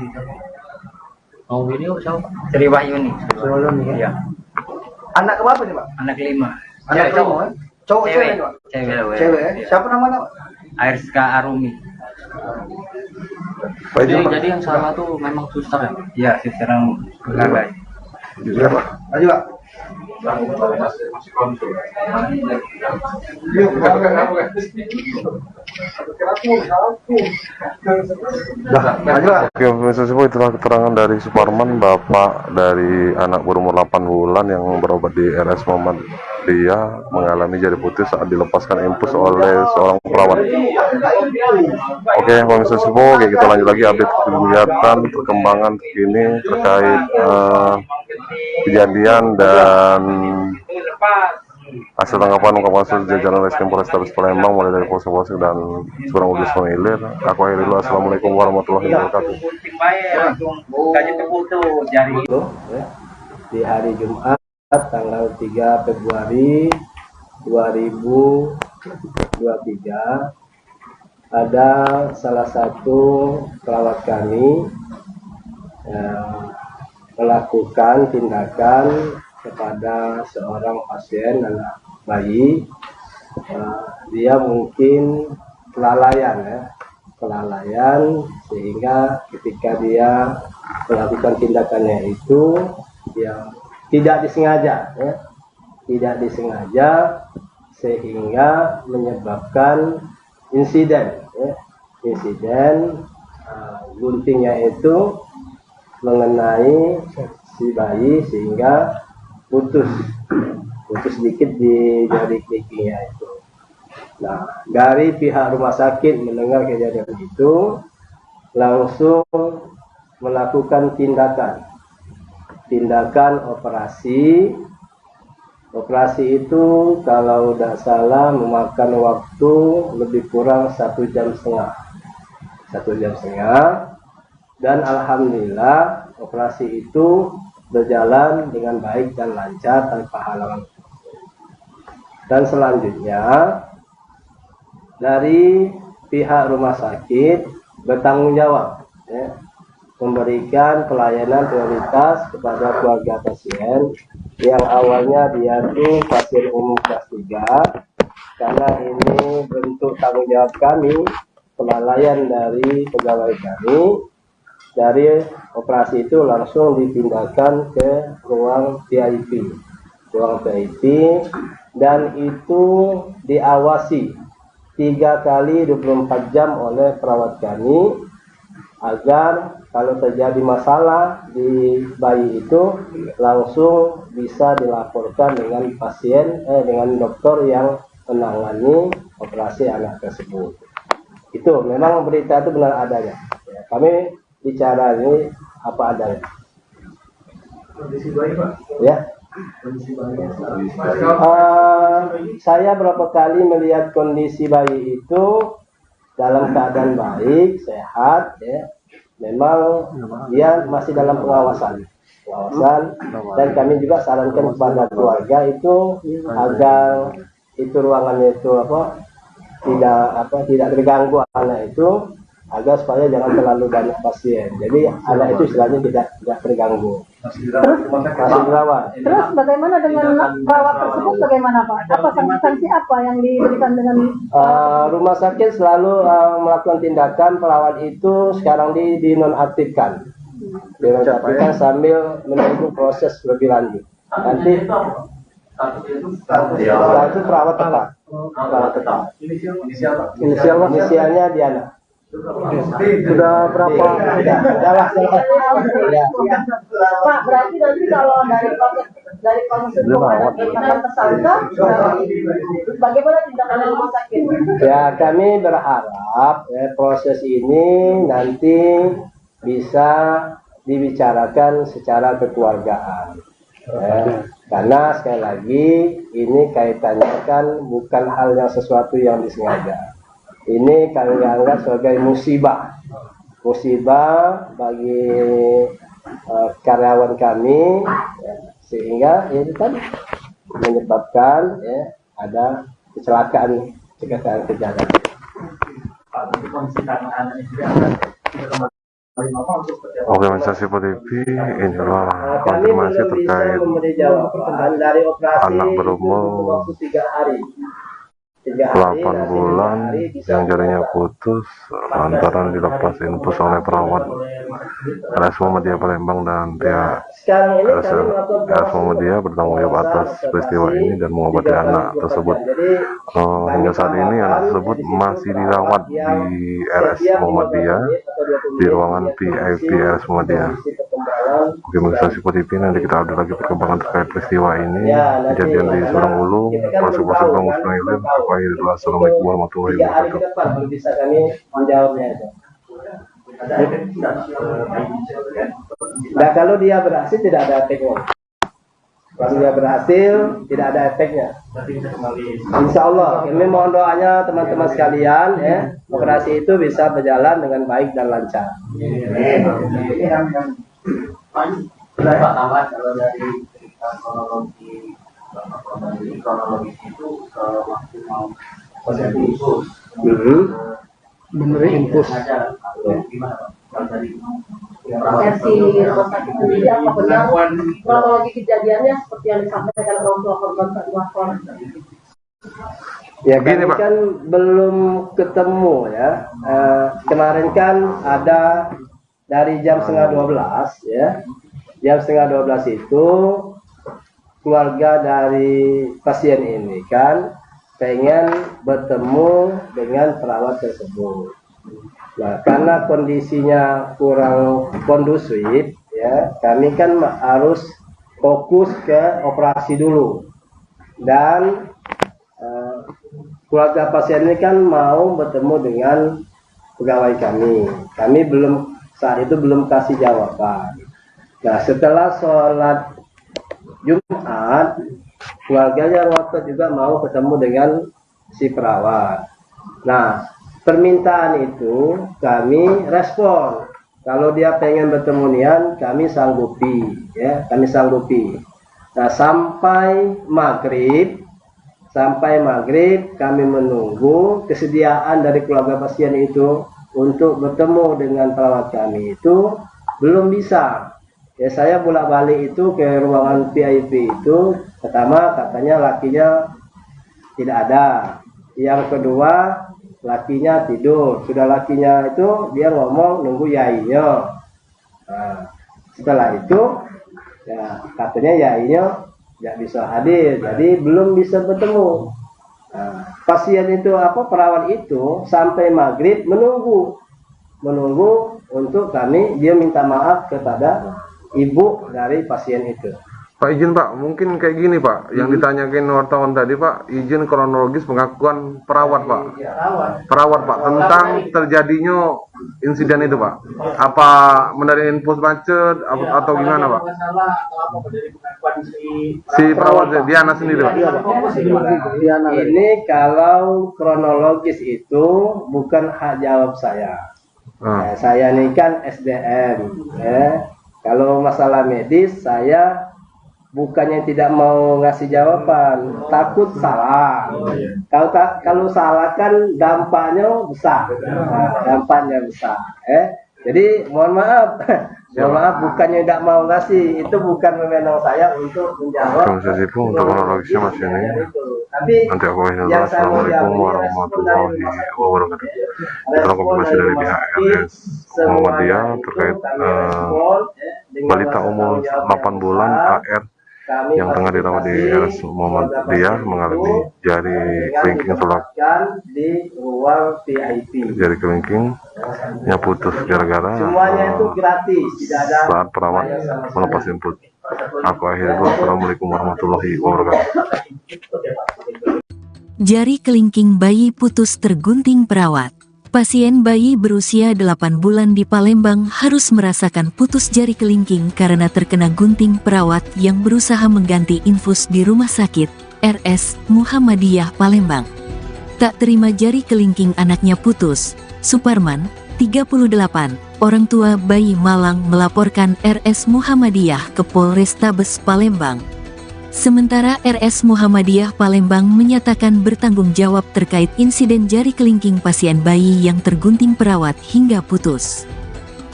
Mau video siapa? Sri Wahyuni. Iya. Anak keberapa nih Pak? Anak 5. Anak Cewek, cowok, cowok cewek nih Pak? Cewek. Cewek ya? Iya. Siapa namanya Pak? Airska Arumi. Jadi yang salah tuh memang suster ya? Iya, suster yang gagal. Iya Pak. Ayo Pak. Yuk, Oke, Mr. Sepuh, itulah keterangan dari Suparman, bapak dari anak berumur 8 bulan yang berobat di RS Muhammadiyah mengalami jari putus saat dilepaskan infus oleh seorang perawat. Oke, Mr. Sepuh, oke, kita lanjut lagi update kegiatan perkembangan terkini terkait kejadian dan hasil tanggapan ungkapan kasus jajaran Reskrim Polrestabes Palembang mulai dari Polsek dan Surang Udus Pemilir. Aku akhiri dulu. Assalamualaikum warahmatullahi wabarakatuh. Itu, ya, di hari Jumat tanggal 3 Februari 2023 ada salah satu perawat kami yang melakukan tindakan kepada seorang pasien anak bayi. Dia mungkin kelalaian sehingga ketika dia melakukan tindakannya itu yang tidak disengaja sehingga menyebabkan insiden guntingnya itu mengenai si bayi sehingga putus sedikit di jari kelingkingnya itu. Nah, dari pihak rumah sakit mendengar kejadian itu langsung melakukan tindakan operasi. Operasi itu kalau tidak salah memakan waktu lebih kurang 1,5 jam. Dan alhamdulillah operasi itu berjalan dengan baik dan lancar tanpa halangan. Dan selanjutnya dari pihak rumah sakit bertanggung jawab, ya, memberikan pelayanan prioritas kepada keluarga pasien yang awalnya dia itu pasien umum kelas 3, karena ini bentuk tanggung jawab kami, kelalaian dari pegawai kami. Dari operasi itu langsung dipindahkan ke ruang VIP, dan itu diawasi 3 kali 24 jam oleh perawat kami agar kalau terjadi masalah di bayi itu langsung bisa dilaporkan dengan dengan dokter yang menangani operasi anak tersebut. Itu memang berita itu benar adanya. Ya, kami bicara ini apa adanya. Kondisi bayi, Pak? Ya. Kondisi bayi. Saya berapa kali melihat kondisi bayi itu dalam keadaan baik, sehat, ya. Memang dia masih dalam pengawasan, dan kami juga sarankan kepada keluarga itu agar itu ruangannya itu tidak terganggu anak itu, agar supaya jangan terlalu banyak pasien. Jadi anak itu istilahnya tidak terganggu. Masih dirawat. Terus bagaimana dengan perawat tersebut? Bagaimana Pak? Apa sanksi apa yang diberikan dengan rumah sakit selalu melakukan tindakan perawat itu sekarang dinonaktifkan. Dinonaktifkan sambil menunggu proses lebih lanjut. Nanti setelah itu perawat tetap. Inisialnya Diana. Sudah berapa? Pak, berarti nanti kalau dari proses hukum ada penetapan tersangka, bagaimana tindakan rumah sakit? Ya, kami berharap proses ini nanti bisa dibicarakan secara kekeluargaan. Karena sekali lagi ini kaitannya kan bukan hal yang sesuatu yang disengaja. Ini kami anggap sebagai musibah bagi karyawan kami, ya, sehingga ini kan menyebabkan ada kecelakaan kerja. Organisasi PTV inilah Kami konfirmasi belum bisa terkait memberi jawaban dari operasi anak berumur butuh waktu 3 hari. 8 bulan yang jarinya putus lantaran dilepas infus oleh perawat RS Muhammadiyah Palembang dan pihak Sekarang ini RS kami melakukan RS Muhammadiyah bertanggung jawab atas peristiwa ini dan mengobati anak tersebut. Hingga saat ini anak tersebut masih dirawat di RS Muhammadiyah di ruangan VIP RS Muhammadiyah. Oke, organisasi PTV, nanti kita update lagi perkembangan terkait peristiwa ini, kejadian di Surang Ulu, Polsek Bang Musnailim. Assalamualaikum warahmatullahi wabarakatuh. Baru bisa kami menjawabnya itu. Nah, kalau dia berhasil tidak ada efeknya. Kalau dia berhasil tidak ada efeknya. Insya Allah, kami mohon doanya teman-teman sekalian, ya, operasi itu bisa berjalan dengan baik dan lancar. Pak tambah kalau dari cerita kronologis itu waktu mau posisi infus. Bener infus. Gimana Pak? Kalau tadi Versi rumah sakit sendiri apa benar kronologi kejadiannya seperti yang disampaikan orang tua korban saat lapor? Ya, kami kan belum ketemu ya. Kemarin kan ada dari jam setengah 12 ya. Jam setengah 12 itu keluarga dari pasien ini kan pengen bertemu dengan perawat tersebut. Nah, karena kondisinya kurang kondusif ya, kami kan harus fokus ke operasi dulu. Dan keluarga pasien ini kan mau bertemu dengan pegawai kami. Kami saat itu belum kasih jawaban. Nah, setelah sholat Jumat, keluarganya waktu juga mau ketemu dengan si perawat. Nah, permintaan itu kami respon. Kalau dia pengen bertemu nian, kami sanggupi, ya, kami sanggupi. Nah, sampai maghrib kami menunggu kesediaan dari keluarga pasien itu untuk bertemu dengan perawat kami itu belum bisa. Ya, saya bolak-balik itu ke ruangan VIP itu. Pertama katanya lakinya tidak ada. Yang kedua lakinya tidur. Sudah lakinya itu dia ngomong nunggu yainya. Nah, setelah itu ya katanya yainya tidak bisa hadir. Jadi belum bisa bertemu. Nah, pasien itu perawat itu sampai maghrib menunggu untuk kami, dia minta maaf kepada ibu dari pasien itu. Pak, izin Pak, mungkin kayak gini Pak, yang ditanyakan wartawan tadi Pak, izin kronologis pengakuan perawat Pak. Perawat Pak, tentang terjadinya insiden itu Pak. Apa mendari infus macet atau gimana Pak? Si perawat Diana sendiri Pak. Ini kalau kronologis itu bukan hak jawab saya. Saya ini kan SDM. Ya. Kalau masalah medis saya bukannya tidak mau ngasih jawaban, takut salah. Kalau salah kan dampaknya besar. Jadi mohon maaf, bukannya tidak mau ngasih, itu bukan wewenang saya untuk menjawab. Untuk kronologisnya masih ini. Nanti aku Assalamualaikum warahmatullahi wabarakatuh. Kita konfirmasi dari pihak RS Muhammadiyah terkait balita umur 8 bulan AR yang tengah dirawat di RS Muhammadiyah mengalami jari kelingking di ruang VIP. Jari kelingkingnya putus gara-gara saat perawat melepas input. Aku akhirnya Assalamualaikum warahmatullahi wabarakatuh. Jari kelingking bayi putus tergunting perawat. Pasien bayi berusia 8 bulan di Palembang harus merasakan putus jari kelingking karena terkena gunting perawat yang berusaha mengganti infus di Rumah Sakit RS Muhammadiyah Palembang. Tak terima jari kelingking anaknya putus, Suparman, 38, orang tua bayi Malang melaporkan RS Muhammadiyah ke Polrestabes Palembang. Sementara RS Muhammadiyah Palembang menyatakan bertanggung jawab terkait insiden jari kelingking pasien bayi yang tergunting perawat hingga putus.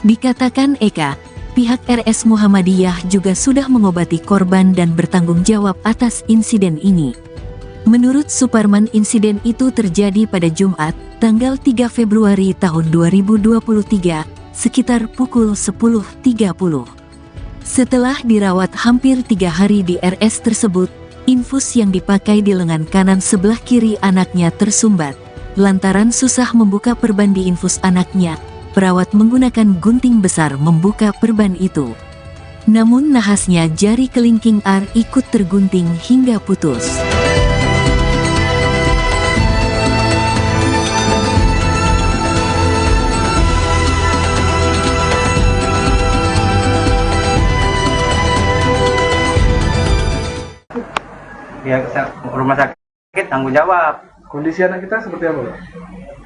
Dikatakan Eka, pihak RS Muhammadiyah juga sudah mengobati korban dan bertanggung jawab atas insiden ini. Menurut Suparman, insiden itu terjadi pada Jumat, tanggal 3 Februari tahun 2023, sekitar pukul 10.30. Setelah dirawat hampir 3 hari di RS tersebut, infus yang dipakai di lengan kanan sebelah kiri anaknya tersumbat. Lantaran susah membuka perban di infus anaknya, perawat menggunakan gunting besar membuka perban itu. Namun nahasnya jari kelingking R ikut tergunting hingga putus. Pihak rumah sakit tanggung jawab. Kondisi anak kita seperti apa, Pak?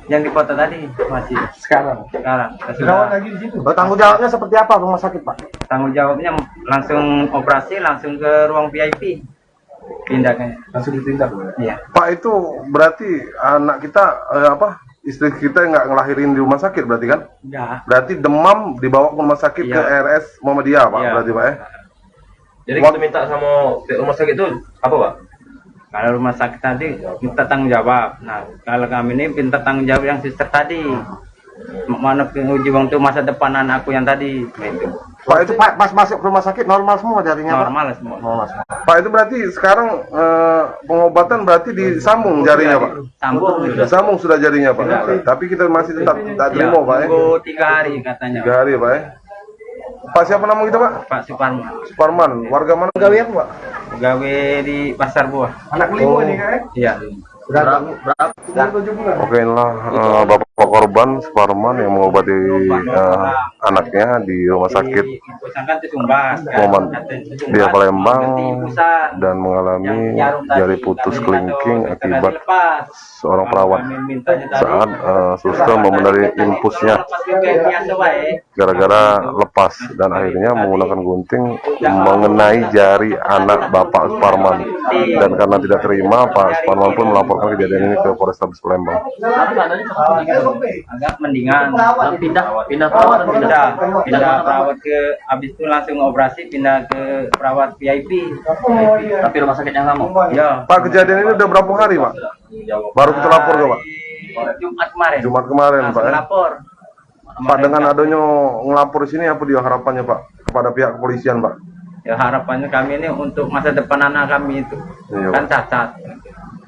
Yang di foto tadi masih Sekarang. sudah lagi di situ. Tanggung jawabnya seperti apa rumah sakit, Pak? tanggung jawabnya langsung operasi, langsung ke ruang VIP pindahnya. Langsung ditindak, Pak. Iya. Pak, itu berarti anak kita istri kita nggak ngelahirin di rumah sakit berarti kan? Enggak. Berarti demam dibawa ke rumah sakit Iya. ke RS Muhammadiyah, Pak, Iya. berarti Pak ya? Jadi kita minta sama pihak rumah sakit itu apa, Pak? Kalau rumah sakit tadi minta tanggung jawab. Nah, kalau kami ini minta tanggung jawab yang sister tadi. Mana uji bang tuh masa depan anakku yang tadi. Gitu. Pak, itu pas masuk rumah sakit normal semua jarinya, Pak? Normal semua. Normal semua. Pak, itu berarti sekarang pengobatan berarti disambung jarinya, Pak? Sambung sudah. Disambung sudah jarinya, Pak. Tapi kita masih tetap tak Ya, terima, Pak ya? tunggu 3 hari katanya. 3 hari, Pak ya? Pak, siapa nama kita, Pak? Pak Suparman. Suparman, warga mana? Pegawai apa, Pak? Pegawai di Pasar Buah. Anak kelima ini, kan? Iya. Berapa? 7 bulan. Oke, inilah Bapak korban Suparman yang mengobati anaknya di rumah sakit Pusangkan Cisumbat. Muhammad Dia Palembang dan mengalami jari putus kelingking akibat seorang perawat saat suster membenahi infusnya gara-gara lepas dan akhirnya menggunakan gunting mengenai jari anak Bapak Suparman, dan karena tidak terima, Pak Suparman pun melaporkan kejadian ini ke Polrestabes Palembang. Agak mendingan pindah perawat ke habis itu langsung operasi pindah ke perawat VIP. Tapi rumah sakit yang sama. Ya. Pak, kejadian ini udah berapa hari, Pak? Baru kita lapor ke Pak? Jumat kemarin. Jumat kemarin, Pak ya? Lapor. Pak, dengan adanya ngelapor di sini apa dia harapannya, Pak, kepada pihak kepolisian, Pak? Ya harapannya kami ini untuk masa depan anak kami itu Iya, kan Pak. cacat.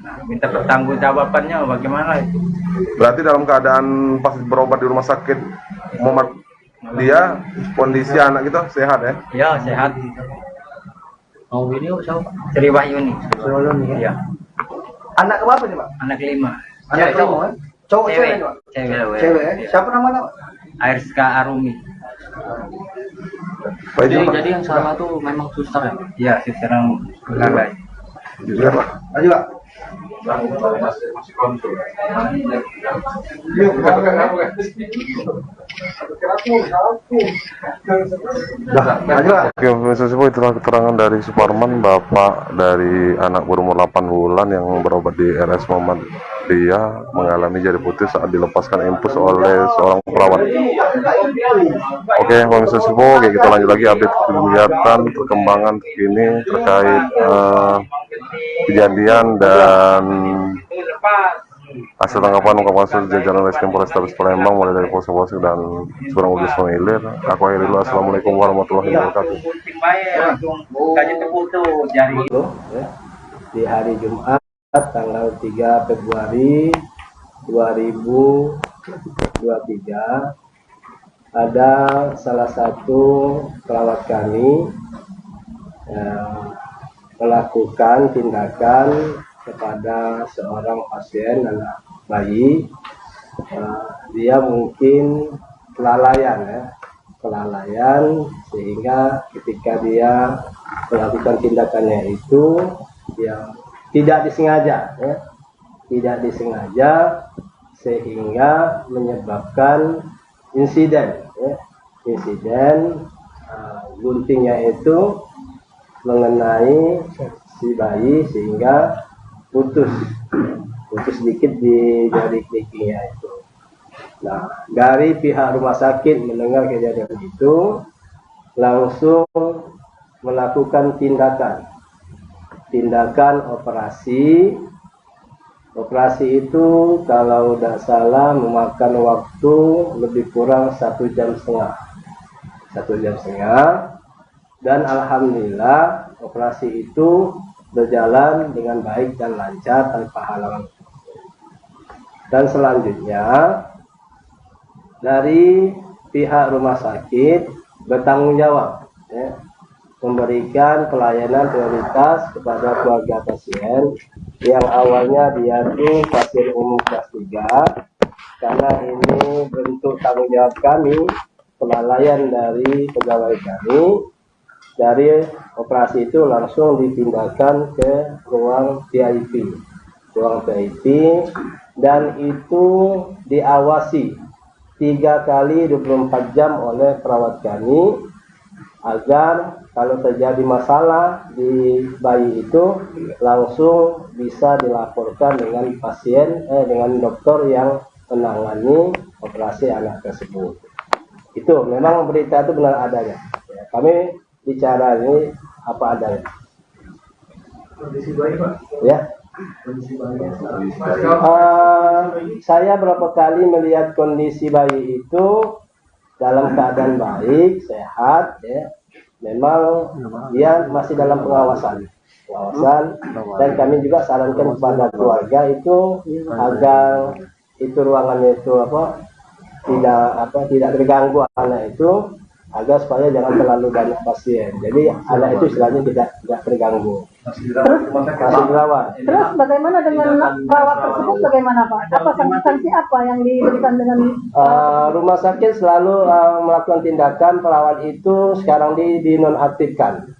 Nah, minta pertanggungjawabannya bagaimana itu? Berarti dalam keadaan pas berobat di rumah sakit Muhammad dia kondisi anak kita sehat ya? Ya sehat. Mau video siapa? Sri Wahyuni. Iya. Anak keberapa nih, Pak? Anak 5. Anak kelima, kan? Cowok Cewek. cewek, Pak? Cewek. Cewek, ya? Siapa namanya, Pak? Airska Arumi. Pak izin, Pak. Jadi yang salah tuh memang suster ya? Iya, sekarang lalai. Iya, Pak. Ayo, Pak. Ayo, Pak. Oke, Pemirsa Sepuh, itulah keterangan dari Suparman, bapak dari anak berumur 8 bulan yang berobat di RS Muhammadiyah mengalami jari putus saat dilepaskan infus oleh seorang perawat. Oke, Pemirsa Sepuh, oke, kita lanjut lagi update kegiatan perkembangan terkini terkait kejadian dan hasil tanggapan ungkapan jajaran Reskrim Polrestabes Palembang mulai dari Polsek dan Surang Udus Pemilir. Aku akhiri dulu. Assalamualaikum warahmatullahi wabarakatuh. Di hari Jumat tanggal 3 Februari 2023 ada salah satu perawat kami yang melakukan tindakan kepada seorang pasien anak bayi. Dia mungkin kelalaian sehingga ketika dia melakukan tindakannya itu yang tidak disengaja sehingga menyebabkan insiden guntingnya itu mengenai si bayi sehingga putus sedikit di jari kelingkingnya itu. Nah, dari pihak rumah sakit mendengar kejadian itu, langsung melakukan tindakan operasi. Operasi itu kalau tidak salah memakan waktu lebih kurang 1,5 jam. 1,5 jam. Dan alhamdulillah operasi itu berjalan dengan baik dan lancar tanpa halangan. Dan selanjutnya dari pihak rumah sakit bertanggung jawab memberikan pelayanan prioritas kepada keluarga pasien yang awalnya dia itu pasien umum kelas 3, karena ini bentuk tanggung jawab kami, kelalaian dari pegawai kami. Dari operasi itu langsung dipindahkan ke ruang VIP, dan itu diawasi 3 kali 24 jam oleh perawat kami, agar kalau terjadi masalah di bayi itu langsung bisa dilaporkan dengan dengan dokter yang menangani operasi anak tersebut. Itu memang berita itu benar adanya. Kami bicara ini apa adanya. Kondisi bayi, Pak. Ya. Saya berapa kali melihat kondisi bayi itu dalam keadaan baik, sehat, ya. Memang dia masih dalam pengawasan, dan kami juga sarankan kepada keluarga itu agar itu ruangannya itu tidak terganggu anak itu, agar supaya jangan terlalu banyak pasien. Jadi anak itu istilahnya tidak terganggu. Masih dirawat. Terus bagaimana dengan perawat tersebut? Bagaimana Pak? Apa sanksi apa yang diberikan dengan rumah sakit selalu melakukan tindakan perawat itu sekarang dinonaktifkan.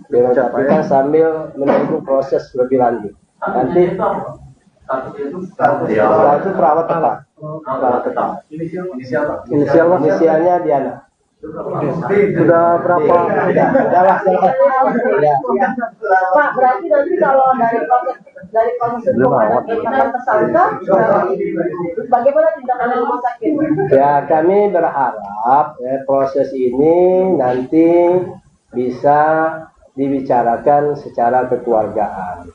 Dinonaktifkan sambil menunggu proses lebih lanjut. Nanti setelah itu perawat tetap. Inisialnya Diana. Sudah berapa? Pak, berarti nanti kalau dari proses hukum penetapan tersangka, bagaimana tindakan rumah sakit? Ya, kami berharap proses ini nanti bisa dibicarakan secara kekeluargaan.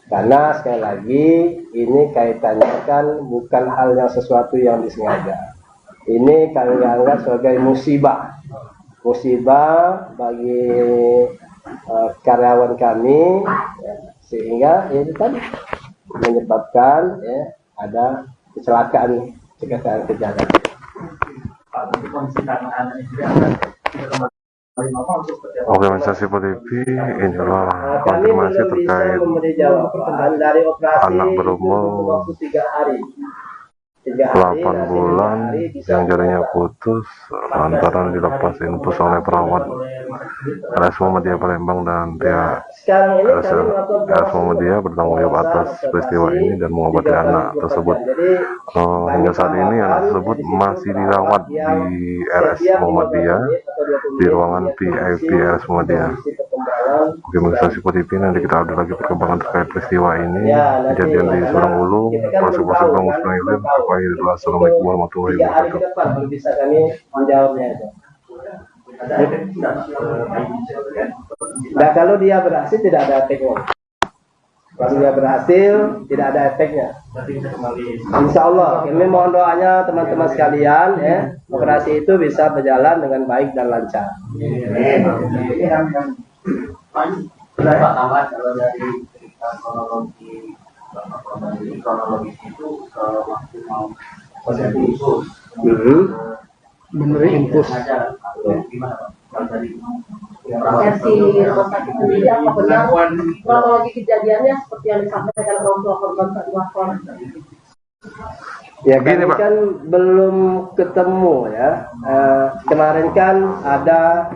Karena sekali lagi ini kaitannya kan bukan hal yang sesuatu yang disengaja. Ini kami anggap sebagai musibah bagi karyawan kami, sehingga ini tadi menyebabkan ada kecelakaan kejadian. Organisasi PTP inilah konfirmasi terkait anak berumur 8 bulan yang jarinya putus lantaran dilepas infus oleh perawat RS Muhammadiyah Palembang dan pihak RS Muhammadiyah bertanggung jawab atas peristiwa ini dan mengobati anak tersebut. Hingga saat ini anak tersebut masih dirawat di RS Muhammadiyah di ruangan VIP RS Muhammadiyah. Organisasi PTP nanti kita ada lagi perkembangan terkait peristiwa ini, kejadian di Surang Ulu, proses Bang Muslim. Assalamualaikum warahmatullahi wabarakatuh. Bisa kami menjawabnya itu. Nah, kalau dia berhasil tidak ada efeknya. Kalau dia berhasil tidak ada efeknya. Insya Allah, kami mohon doanya teman-teman sekalian, operasi itu bisa berjalan dengan baik dan lancar. Pak, tambah kalau dari cerita kronologis itu waktu mau posisi infus Memberi infus. Gimana Pak? Kalau tadi Versi rumah sakit sendiri apa benar kronologi kejadiannya seperti yang disampaikan orang tua korban saat lapor? Ya, kami kan belum ketemu ya. Kemarin kan ada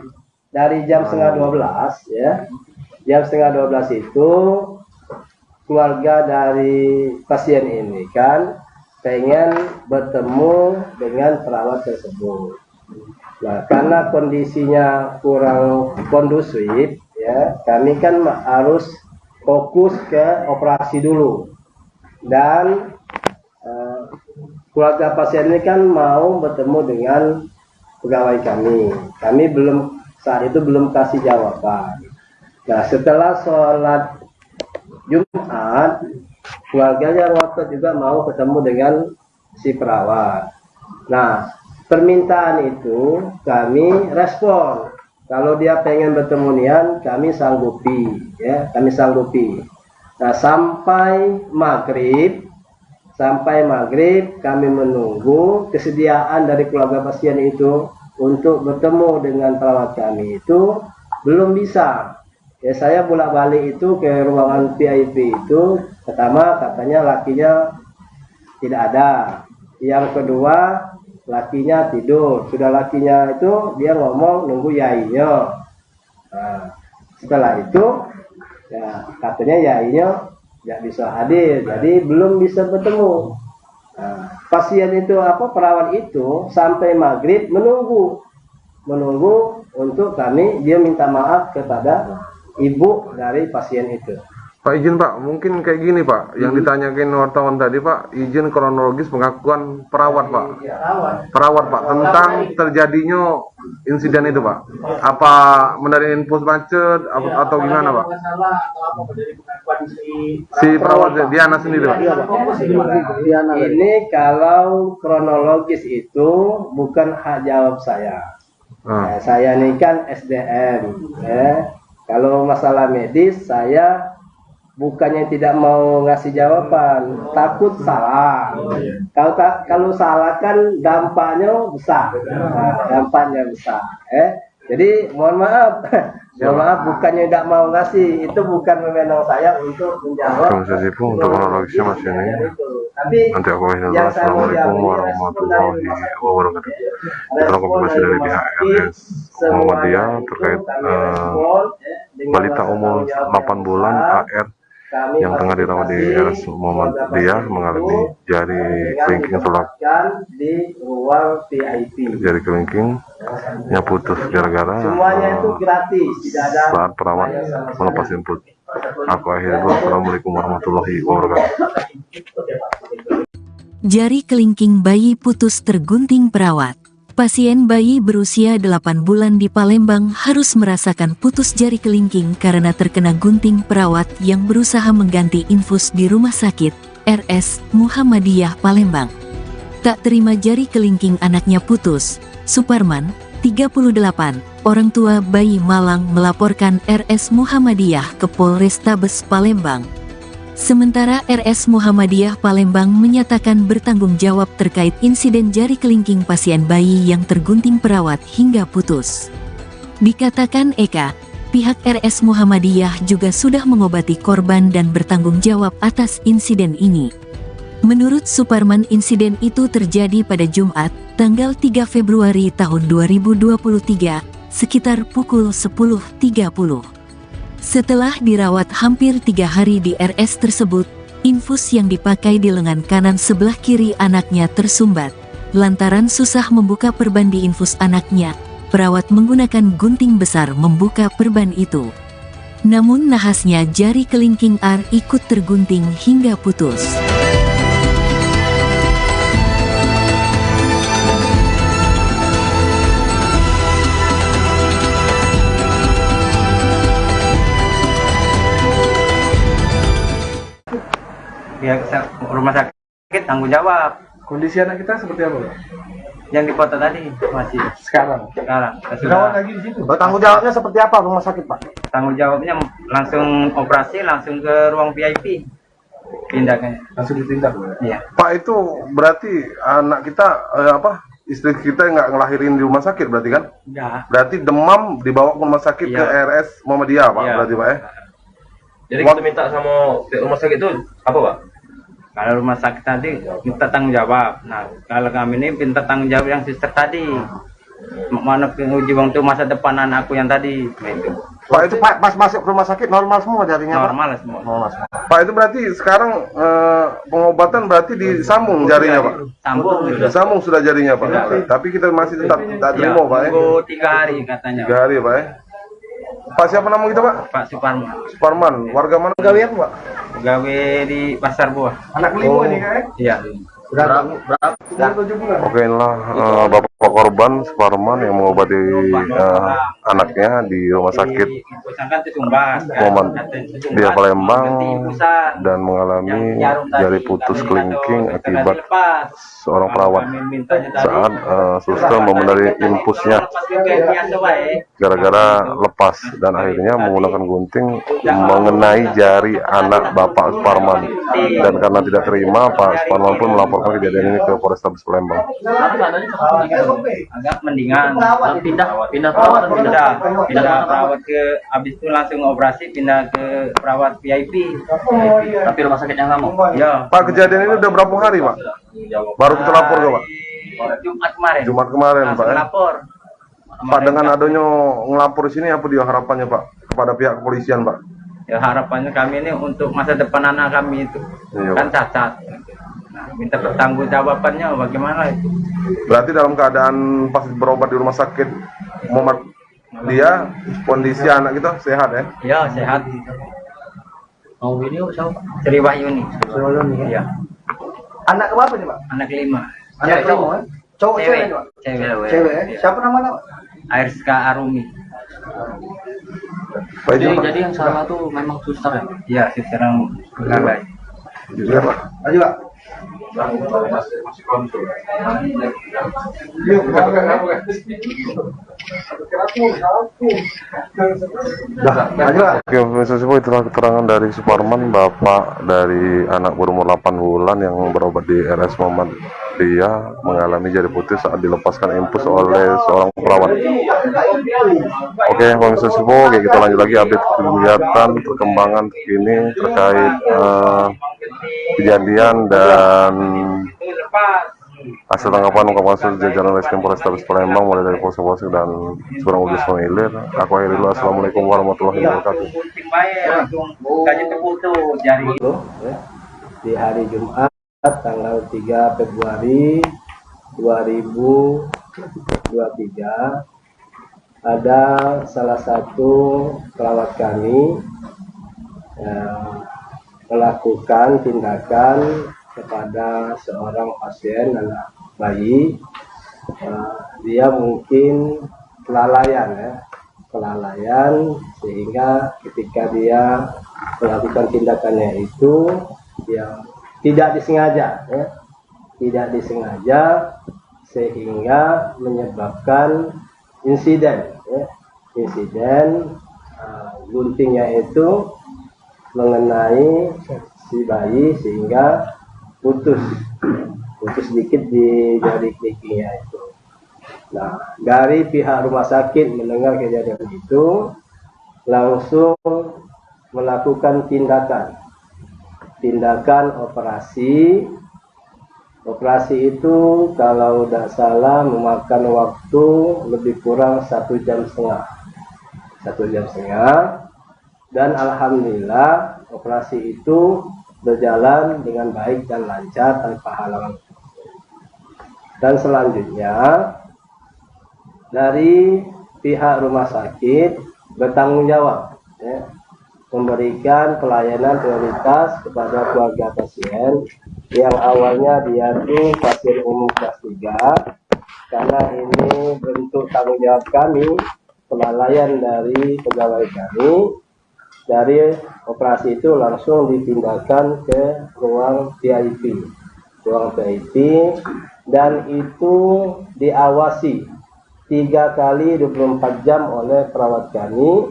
dari jam 11:30 ya. Jam 11:30 itu keluarga dari pasien ini kan pengen bertemu dengan perawat tersebut. Nah, karena kondisinya kurang kondusif ya, kami kan harus fokus ke operasi dulu. Dan keluarga pasien ini kan mau bertemu dengan pegawai kami. Kami saat itu belum kasih jawaban. Nah, setelah sholat Jumat, keluarganya ngotot juga mau ketemu dengan si perawat. Nah, permintaan itu kami respon. Kalau dia pengen bertemu nian, kami sanggupi, ya, kami sanggupi. Nah, sampai maghrib kami menunggu kesediaan dari keluarga pasien itu untuk bertemu dengan perawat kami itu belum bisa. Ya, saya bolak-balik itu ke ruangan VIP itu, pertama katanya lakinya tidak ada, yang kedua lakinya tidur, sudah lakinya itu dia ngomong nunggu yainya. Nah, setelah itu ya katanya yainya nggak bisa hadir, jadi belum bisa bertemu. Nah, pasien itu perawat itu sampai maghrib menunggu untuk kami, dia minta maaf kepada ibu dari pasien itu. Pak, izin Pak, mungkin kayak gini Pak, yang ditanyakan wartawan tadi Pak, izin kronologis pengakuan perawat Pak. Perawat Pak, tentang terjadinya insiden itu Pak. Apa menerima info macet atau gimana Pak? Si perawat Diana sendiri Pak. Ini kalau kronologis itu bukan hak jawab saya. Nah, saya ini kan SDM. Kalau masalah medis saya bukannya tidak mau ngasih jawaban, takut salah. Kalau salah kan dampaknya besar. Jadi mohon maaf, bukannya tidak mau ngasih, itu bukan wewenang saya untuk menjawab. Untuk kronologisnya masih ini. Tapi nanti aku Assalamualaikum warahmatullahi wabarakatuh. Dalam konfirmasi dari pihak RS Muhammadiyah terkait balita umur 8 bulan AR yang tengah dirawat di RS Muhammadiyah mengalami jari kelingking di ruang VIP. Jari kelingkingnya putus gara-gara saat perawat melepas input. Aku akhirnya Assalamualaikum warahmatullahi wabarakatuh. Jari kelingking bayi putus tergunting perawat. Pasien bayi berusia 8 bulan di Palembang harus merasakan putus jari kelingking karena terkena gunting perawat yang berusaha mengganti infus di Rumah Sakit RS Muhammadiyah Palembang. Tak terima jari kelingking anaknya putus, Suparman, 38, orang tua bayi Malang melaporkan RS Muhammadiyah ke Polrestabes Palembang. Sementara RS Muhammadiyah Palembang menyatakan bertanggung jawab terkait insiden jari kelingking pasien bayi yang tergunting perawat hingga putus. Dikatakan Eka, pihak RS Muhammadiyah juga sudah mengobati korban dan bertanggung jawab atas insiden ini. Menurut Suparman, insiden itu terjadi pada Jumat, tanggal 3 Februari tahun 2023, sekitar pukul 10.30. Setelah dirawat hampir 3 hari di RS tersebut, infus yang dipakai di lengan kanan sebelah kiri anaknya tersumbat. Lantaran susah membuka perban di infus anaknya, perawat menggunakan gunting besar membuka perban itu. Namun nahasnya jari kelingking R ikut tergunting hingga putus. Pihak rumah sakit tanggung jawab. Kondisi anak kita seperti apa, Pak? Yang di foto tadi masih Sekarang. Sudah lagi di situ. Tanggung jawabnya seperti apa rumah sakit, Pak? tanggung jawabnya langsung operasi, langsung ke ruang VIP. Pindahkan. Langsung ditindak, Pak. Iya. Pak, itu berarti anak kita istri kita nggak ngelahirin di rumah sakit berarti kan? Enggak. Berarti demam dibawa ke rumah sakit ke RS Muhammadiyah Pak, berarti Pak ya? Jadi kita minta sama rumah sakit itu apa Pak? Kalau rumah sakit tadi minta tanggung jawab. Nah, kalau kami ini minta tanggung jawab yang sister tadi. Mana uji waktu masa depan anakku yang tadi. Itu. Pak, itu pas masuk rumah sakit normal semua jarinya, Pak? Normal semua. Normal semua. Pak, itu berarti sekarang pengobatan berarti disambung jarinya Pak? Sambung gitu. Disambung sudah jarinya Pak. Tapi kita masih tetap tak terima Pak ya? Tunggu 3 hari katanya. 3 hari Pak ya? Pak, siapa nama kita Pak? Pak Suparman. Suparman, warga mana? Gawe apa, Pak? Gawe di Pasar Buah. Anak kelima ini, kan? Iya. Oke, inilah bapak korban Suparman yang mengobati anaknya di rumah sakit Muhammad Dia Palembang dan mengalami jari putus kelingking akibat seorang perawat saat suster membenari infusnya gara-gara lepas dan akhirnya menggunakan gunting mengenai jari anak Bapak Suparman, dan karena tidak terima Pak Suparman pun melaporkan kejadian ini ke Polrestabes Palembang. Agak mendingan pindah perawat ke habis itu langsung operasi pindah ke perawat VIP. Tapi rumah sakit yang lama. Ya. Pak, kejadian ini udah berapa hari Pak? Baru kita lapor ke Pak? Jumat kemarin Pak ya? Lapor. Pak, dengan adanya ngelapor di sini apa dia harapannya Pak kepada pihak kepolisian Pak? Ya harapannya kami ini untuk masa depan anak kami itu kan cacat. Nah, minta pertanggungjawabannya bagaimana itu? Berarti dalam keadaan pas berobat di rumah sakit Muhammad dia kondisi anak kita sehat ya? Ya sehat. Mau video siapa? Sri Wahyuni. Ya. Anak keberapa nih Pak? Anak kelima. Anak kelima kan? Cowok Cewek. cewek Pak? Cewek. Cewek ya? Siapa namanya Pak? Airska Arumi. Jadi yang salah tuh memang suster ya? Iya, suster yang pegawai. Iya Pak. Ayo Pak. Oke, pemirsa semua, itulah keterangan dari Suparman, bapak dari anak berumur 8 bulan yang berobat di RS Muhammad Dia mengalami jari putus saat dilepaskan infus oleh seorang perawat. Oke, pemirsa semua, kita lanjut lagi update kegiatan perkembangan terkini terkait kejadian dan hasil tanggapan ungkapan jajaran Reskrim Polrestabes Palembang mulai dari Polsek dan Surang Udus Pemilir. Aku akhiri dulu. Assalamualaikum warahmatullahi wabarakatuh. Di hari Jumat tanggal 3 Februari 2023 ada salah satu perawat kami yang melakukan tindakan kepada seorang pasien anak bayi. Dia mungkin kelalaian sehingga ketika dia melakukan tindakannya itu yang tidak disengaja sehingga menyebabkan insiden guntingnya itu mengenai si bayi sehingga putus sedikit di jari kelingkingnya itu. Nah, dari pihak rumah sakit mendengar kejadian itu langsung melakukan tindakan operasi. Operasi itu kalau tidak salah memakan waktu lebih kurang 1,5 jam. Dan alhamdulillah operasi itu berjalan dengan baik dan lancar tanpa halangan. Dan selanjutnya dari pihak rumah sakit bertanggung jawab memberikan pelayanan prioritas kepada keluarga pasien yang awalnya dia tuh pasien umum kelas 3, karena ini bentuk tanggung jawab kami, kelalaian dari pegawai kami. Dari operasi itu langsung dipindahkan ke ruang VIP, dan itu diawasi 3 kali 24 jam oleh perawat kami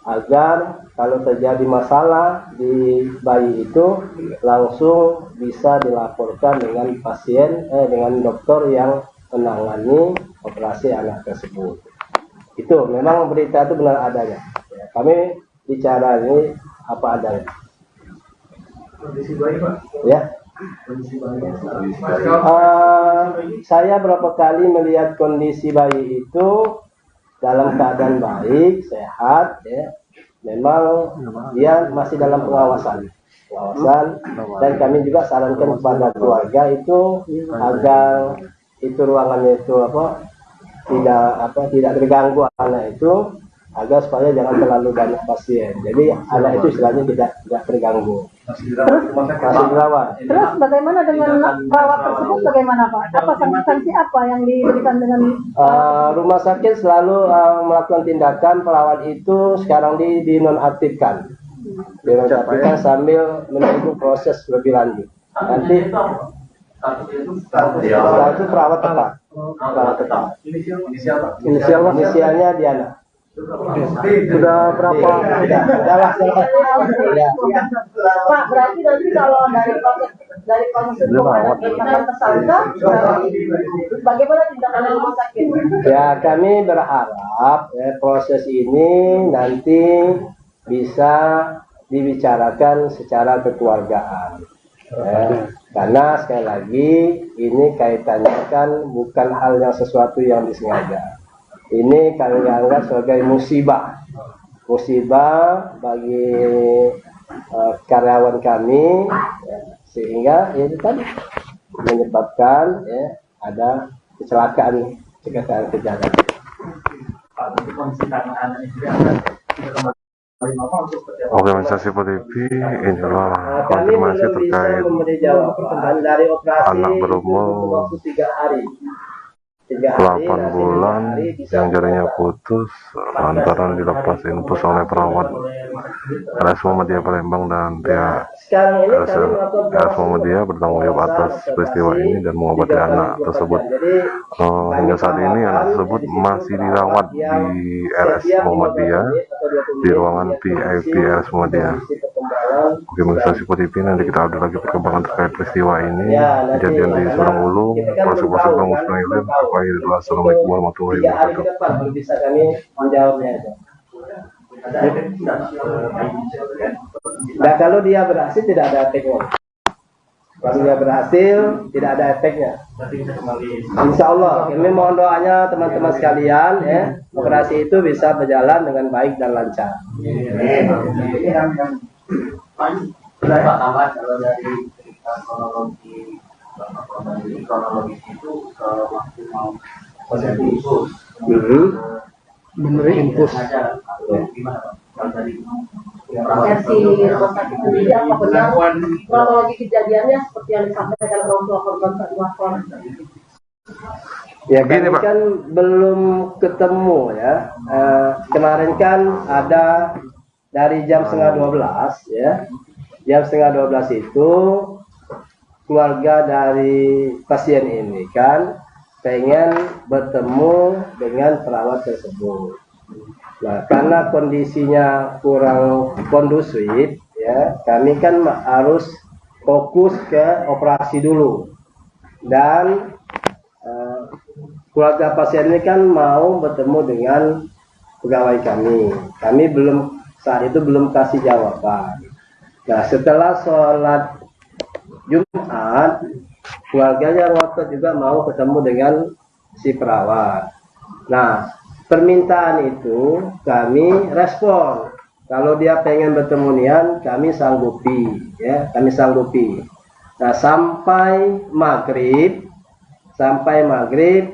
agar kalau terjadi masalah di bayi itu langsung bisa dilaporkan dengan dengan dokter yang menangani operasi anak tersebut. Itu memang berita itu benar adanya. Kami bicara ini apa adanya. Kondisi bayi Pak? Ya. Kondisi bayi. Saya berapa kali melihat kondisi bayi itu dalam keadaan baik, sehat, ya. Memang dia masih dalam pengawasan, dan kami juga sarankan kepada keluarga itu agar itu ruangannya itu tidak terganggu anak itu, agar supaya jangan terlalu banyak pasien. Jadi anak itu istilahnya tidak terganggu. Masih dirawat. Terus bagaimana dengan perawat tersebut? Bagaimana Pak? Apa sanksi apa yang diberikan dengan Rumah sakit selalu melakukan tindakan perawat itu sekarang dinonaktifkan. Dinonaktifkan sambil menunggu proses lebih lanjut. Nanti setelah itu perawat tetap. Inisialnya Diana. Sudah berapa? Sudah lah. Pak, berarti nanti kalau dari proses hukum ada penetapan tersangka, bagaimana tindakan rumah sakit? Ya, kami berharap proses ini nanti bisa dibicarakan secara kekeluargaan. Karena sekali lagi ini kaitannya kan bukan hal yang sesuatu yang disengaja. Ini kami anggap sebagai musibah bagi karyawan kami, sehingga itu tadi menyebabkan ada kecelakaan kejadian. Organisasi PTP inilah konfirmasi terkait dari operasi anak berumur 8 bulan yang jarinya putus lantaran dilepas infus oleh perawat RS Muhammadiyah Palembang dan pihak RS Muhammadiyah bertanggung jawab atas peristiwa ini dan mengobati anak tersebut. Hingga saat ini anak tersebut masih dirawat di RS Muhammadiyah di ruangan VIP RS Muhammadiyah. Organisasi PTP nanti kita ada lagi perkembangan terkait peristiwa ini, kejadian di Surang Ulu, Polsek Musnah Ilim. Assalamualaikum warahmatullahi wabarakatuh. Bisa kami menjawabnya itu. Nah, kalau dia berhasil tidak ada efeknya. Kalau dia berhasil tidak ada efeknya. Insya Allah, kami mohon doanya teman-teman sekalian, operasi itu bisa berjalan dengan baik dan lancar. Pak tambah kalau dari kronologis itu waktu mau proses khusus Memberi infus. Gimana Pak? Dari versi rumah sakit sendiri apa benar kronologi kejadiannya seperti yang disampaikan orang tua korban saat lapor? Ya, kami kan belum ketemu ya. Kemarin kan ada dari jam setengah 12 ya. Jam setengah 12 itu keluarga dari pasien ini kan pengen bertemu dengan perawat tersebut. Nah, karena kondisinya kurang kondusif ya, kami kan harus fokus ke operasi dulu. Dan keluarga pasien ini kan mau bertemu dengan pegawai kami. Kami saat itu belum kasih jawaban. Nah, setelah sholat Jumat, keluarganya ngotot juga mau ketemu dengan si perawat. Nah, permintaan itu kami respon. Kalau dia pengen bertemu nian, kami sanggupi, ya, kami sanggupi. Nah, sampai maghrib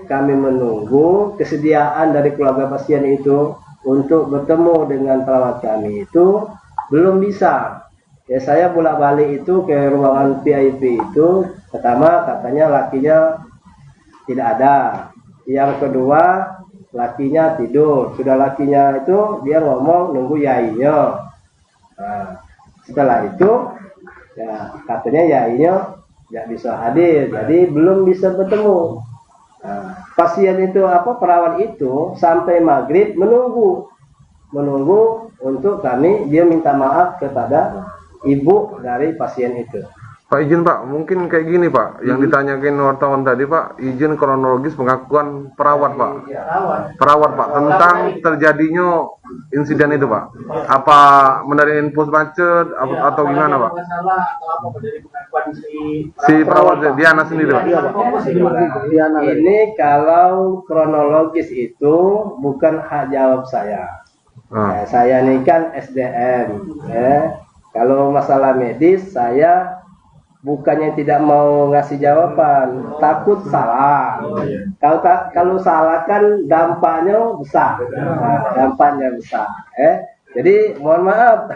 kami menunggu kesediaan dari keluarga pasien itu untuk bertemu dengan perawat kami itu belum bisa. Ya, saya bolak-balik itu ke ruangan VIP itu, pertama katanya lakinya tidak ada, yang kedua lakinya tidur, sudah lakinya itu dia ngomong nunggu yainya. Nah, setelah itu ya katanya yainya nggak bisa hadir, jadi belum bisa bertemu. Nah, pasien itu perawat itu sampai maghrib menunggu untuk kami, dia minta maaf kepada ibu dari pasien itu. Pak, izin Pak, mungkin kayak gini Pak, yang ditanyakan wartawan tadi Pak, izin kronologis pengakuan perawat Pak. Perawat Pak, tentang terjadinya insiden itu Pak. Apa menerima infus macet atau gimana Pak? Si perawat Diana sendiri Pak. Ini kalau kronologis itu bukan hak jawab saya. Ya, saya ini kan SDM. Ya. Kalau masalah medis saya bukannya tidak mau ngasih jawaban, takut salah. Kalau salah kan dampaknya besar. Dampaknya besar. Jadi mohon maaf.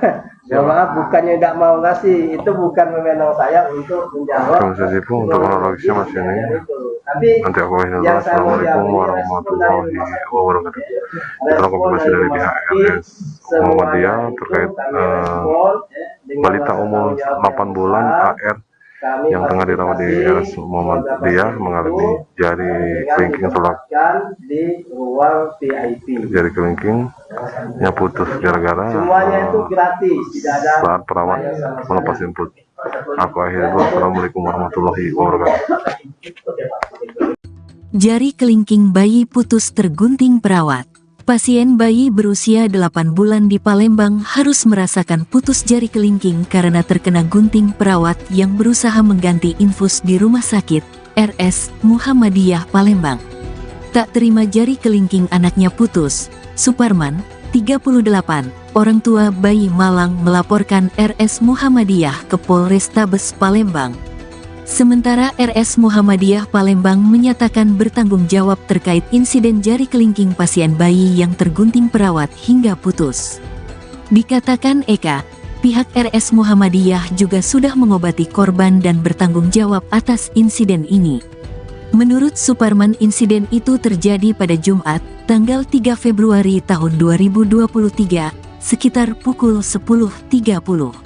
Mohon maaf, bukannya tidak mau ngasih, itu bukan wewenang saya untuk menjawab. Terima kasih untuk kronologisnya Mas ini. Tapi Nanti aku akan Assalamualaikum warahmatullahi wabarakatuh. Kita konfirmasi dari pihak RS Muhammadiyah terkait balita umur 8 bulan AR yang tengah dirawat di RS Muhammadiyah mengalami jari kelingking di ruang VIP. jari kelingkingnya putus gara-gara Semuanya itu gratis, tidak ada saat perawat melepas input. Aku akhiri dulu. Assalamualaikum warahmatullahi wabarakatuh. Jari kelingking bayi putus tergunting perawat. Pasien bayi berusia 8 bulan di Palembang harus merasakan putus jari kelingking karena terkena gunting perawat yang berusaha mengganti infus di rumah sakit RS Muhammadiyah Palembang. Tak terima jari kelingking anaknya putus, Suparman, 38, orang tua bayi Malang melaporkan RS Muhammadiyah ke Polrestabes Palembang. Sementara RS Muhammadiyah Palembang menyatakan bertanggung jawab terkait insiden jari kelingking pasien bayi yang tergunting perawat hingga putus. Dikatakan Eka, pihak RS Muhammadiyah juga sudah mengobati korban dan bertanggung jawab atas insiden ini. Menurut Suparman, insiden itu terjadi pada Jumat, tanggal 3 Februari tahun 2023, sekitar pukul 10.30.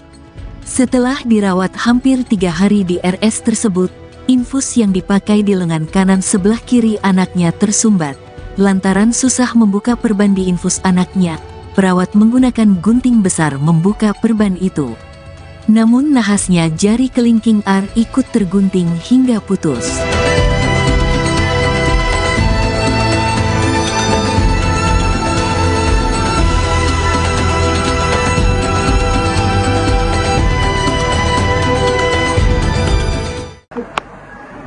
Setelah dirawat hampir 3 hari di RS tersebut, infus yang dipakai di lengan kanan sebelah kiri anaknya tersumbat. Lantaran susah membuka perban di infus anaknya, perawat menggunakan gunting besar membuka perban itu. Namun nahasnya jari kelingking R ikut tergunting hingga putus.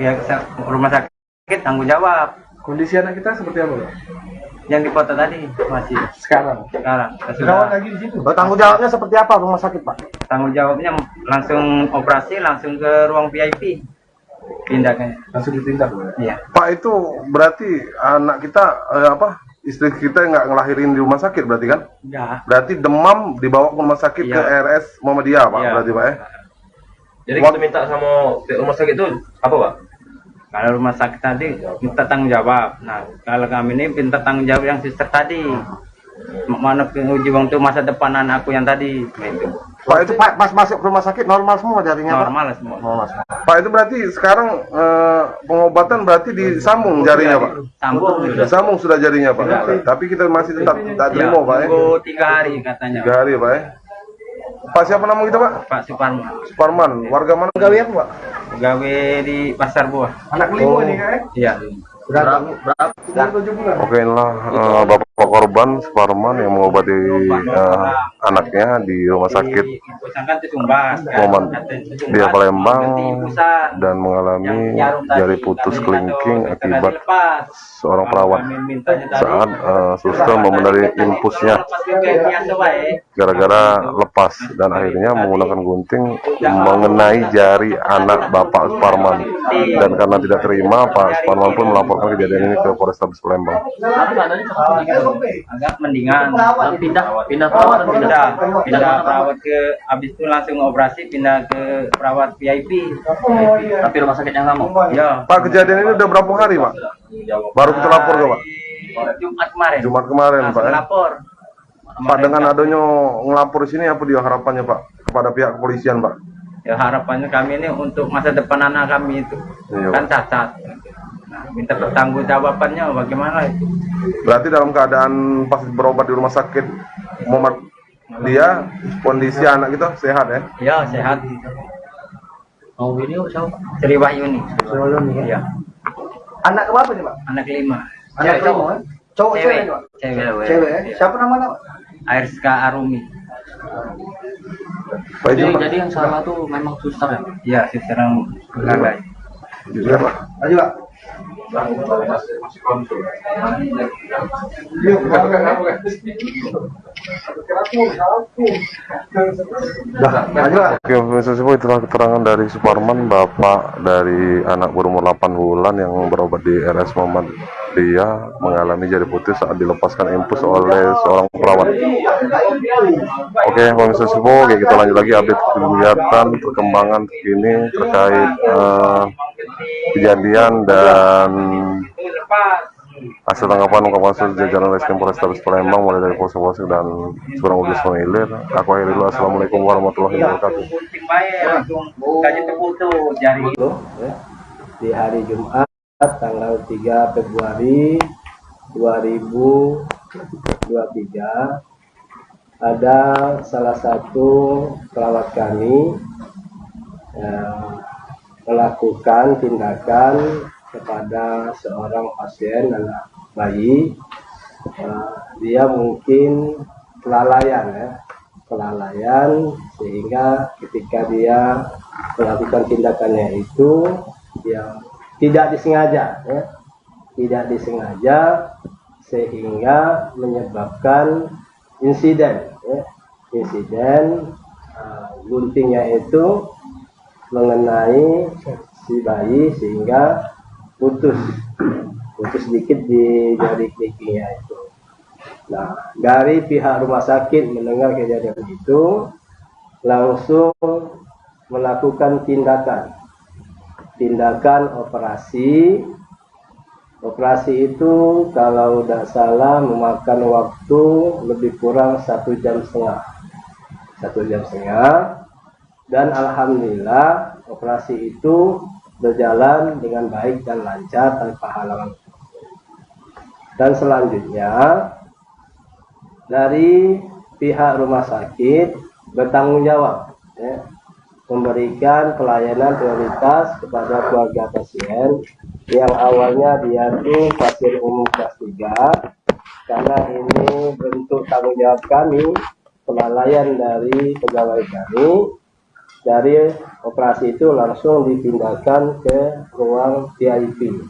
Pihak rumah sakit tanggung jawab. Kondisi anak kita seperti apa, Pak? Yang di foto tadi masih Sekarang. sudah lagi di situ. Tanggung jawabnya seperti apa rumah sakit, Pak? tanggung jawabnya langsung operasi langsung ke ruang VIP. Pindahnya Langsung ditindak, iya. Pak, itu berarti anak kita istri kita nggak ngelahirin di rumah sakit berarti kan? Enggak. Berarti demam dibawa ke rumah sakit Iya. ke RS Muhammadiyah, Pak, Iya. berarti Pak ya? Jadi kita minta sama pihak rumah sakit itu apa, Pak? Kalau rumah sakit tadi minta tanggung jawab. Nah, kalau kami ini minta tanggung jawab yang suster tadi. Mana uji waktu masa depan anak aku yang tadi. Itu Pak, itu Pak pas masuk rumah sakit normal semua jarinya, Pak? normal semua. Pak, itu berarti sekarang pengobatan berarti disambung jarinya, Pak? Sambung sudah. Disambung sudah jarinya, Pak? Sudah. Tapi kita masih tetap tak Ya, terima, Pak ya? tunggu 3 hari katanya. 3 hari, Pak ya? Pak, siapa nama kita, Pak? Pak Suparman. Suparman, warga mana? Gawe apa, Pak? Gawe di Pasar Buah. Anak kelima nih, kan? Iya. Oke, inilah bapak korban Suparman yang mengobati anaknya di rumah sakit Muhammadiyah Palembang dan mengalami jari putus kelingking akibat seorang perawat saat suster membenahi infusnya gara-gara lepas dan akhirnya menggunakan gunting mengenai jari anak Bapak Suparman, dan karena tidak terima Pak Suparman pun melaporkan kejadian ini ke Polrestabes Palembang. Agak mendingan pindah perawat ke habis itu langsung operasi pindah ke perawat VIP. tapi rumah sakit yang sama. Ya. Pak, kejadian ini udah berapa hari, Pak? Baru kita lapor ke Pak? Jumat kemarin. Jumat kemarin, Pak ya? Lapor. Pak, dengan adanya ngelapor sini apa dia harapannya, Pak, kepada pihak kepolisian, Pak? Ya harapannya kami ini untuk masa depan anak kami itu Iya, kan cacat. Nah, minta pertanggungjawabannya bagaimana itu? Berarti dalam keadaan pas berobat di rumah sakit Muhammadiyah, kondisi anak kita sehat ya? Ya sehat. Mau video siapa? Sri Wahyuni. Ya. Anak ke berapa nih, Pak? Anak 5. Anak kelima, kan? Cowok cewek, Cewek. nih, Pak? Cewek. Cewek, ya? Siapa namanya, Pak? Ariska Arumi. Pak, izin, Pak. Jadi yang salah tuh memang suster ya. Ya, sekarang pegawai. Izin, Pak. Ayo, Pak. Masih konsul. Oke, Mr. Sipo, itulah keterangan dari Suparman, bapak dari anak berumur 8 bulan yang berobat di RS Muhammadiyah mengalami jari putus saat dilepaskan infus oleh seorang perawat. Oke, Mr. Sipo, oke, kita lanjut lagi update kegiatan perkembangan terkini terkait kejadian dan hasil tanggapan ungkapan jajaran Reskrim Polrestabes Palembang mulai dari Polsek dan seorang ulis formulir. Aku akhiri dulu. Assalamualaikum warahmatullahi wabarakatuh. Di hari Jumat tanggal 3 Februari 2023 ada salah satu perawat kami yang melakukan tindakan kepada seorang pasien anak bayi. Dia mungkin kelalaian sehingga ketika dia melakukan tindakannya itu yang tidak disengaja sehingga menyebabkan insiden guntingnya itu mengenai si bayi sehingga putus sedikit di jari kelingkingnya itu. Nah, dari pihak rumah sakit mendengar kejadian itu langsung melakukan tindakan operasi. Operasi itu kalau tidak salah memakan waktu lebih kurang 1,5 jam. Dan alhamdulillah operasi itu berjalan dengan baik dan lancar tanpa halangan. Dan selanjutnya dari pihak rumah sakit bertanggung jawab memberikan pelayanan prioritas kepada keluarga pasien yang awalnya dia tuh pasien umum kelas 3, karena ini bentuk tanggung jawab kami, kelalaian dari pegawai kami. Dari operasi itu langsung dipindahkan ke ruang VIP,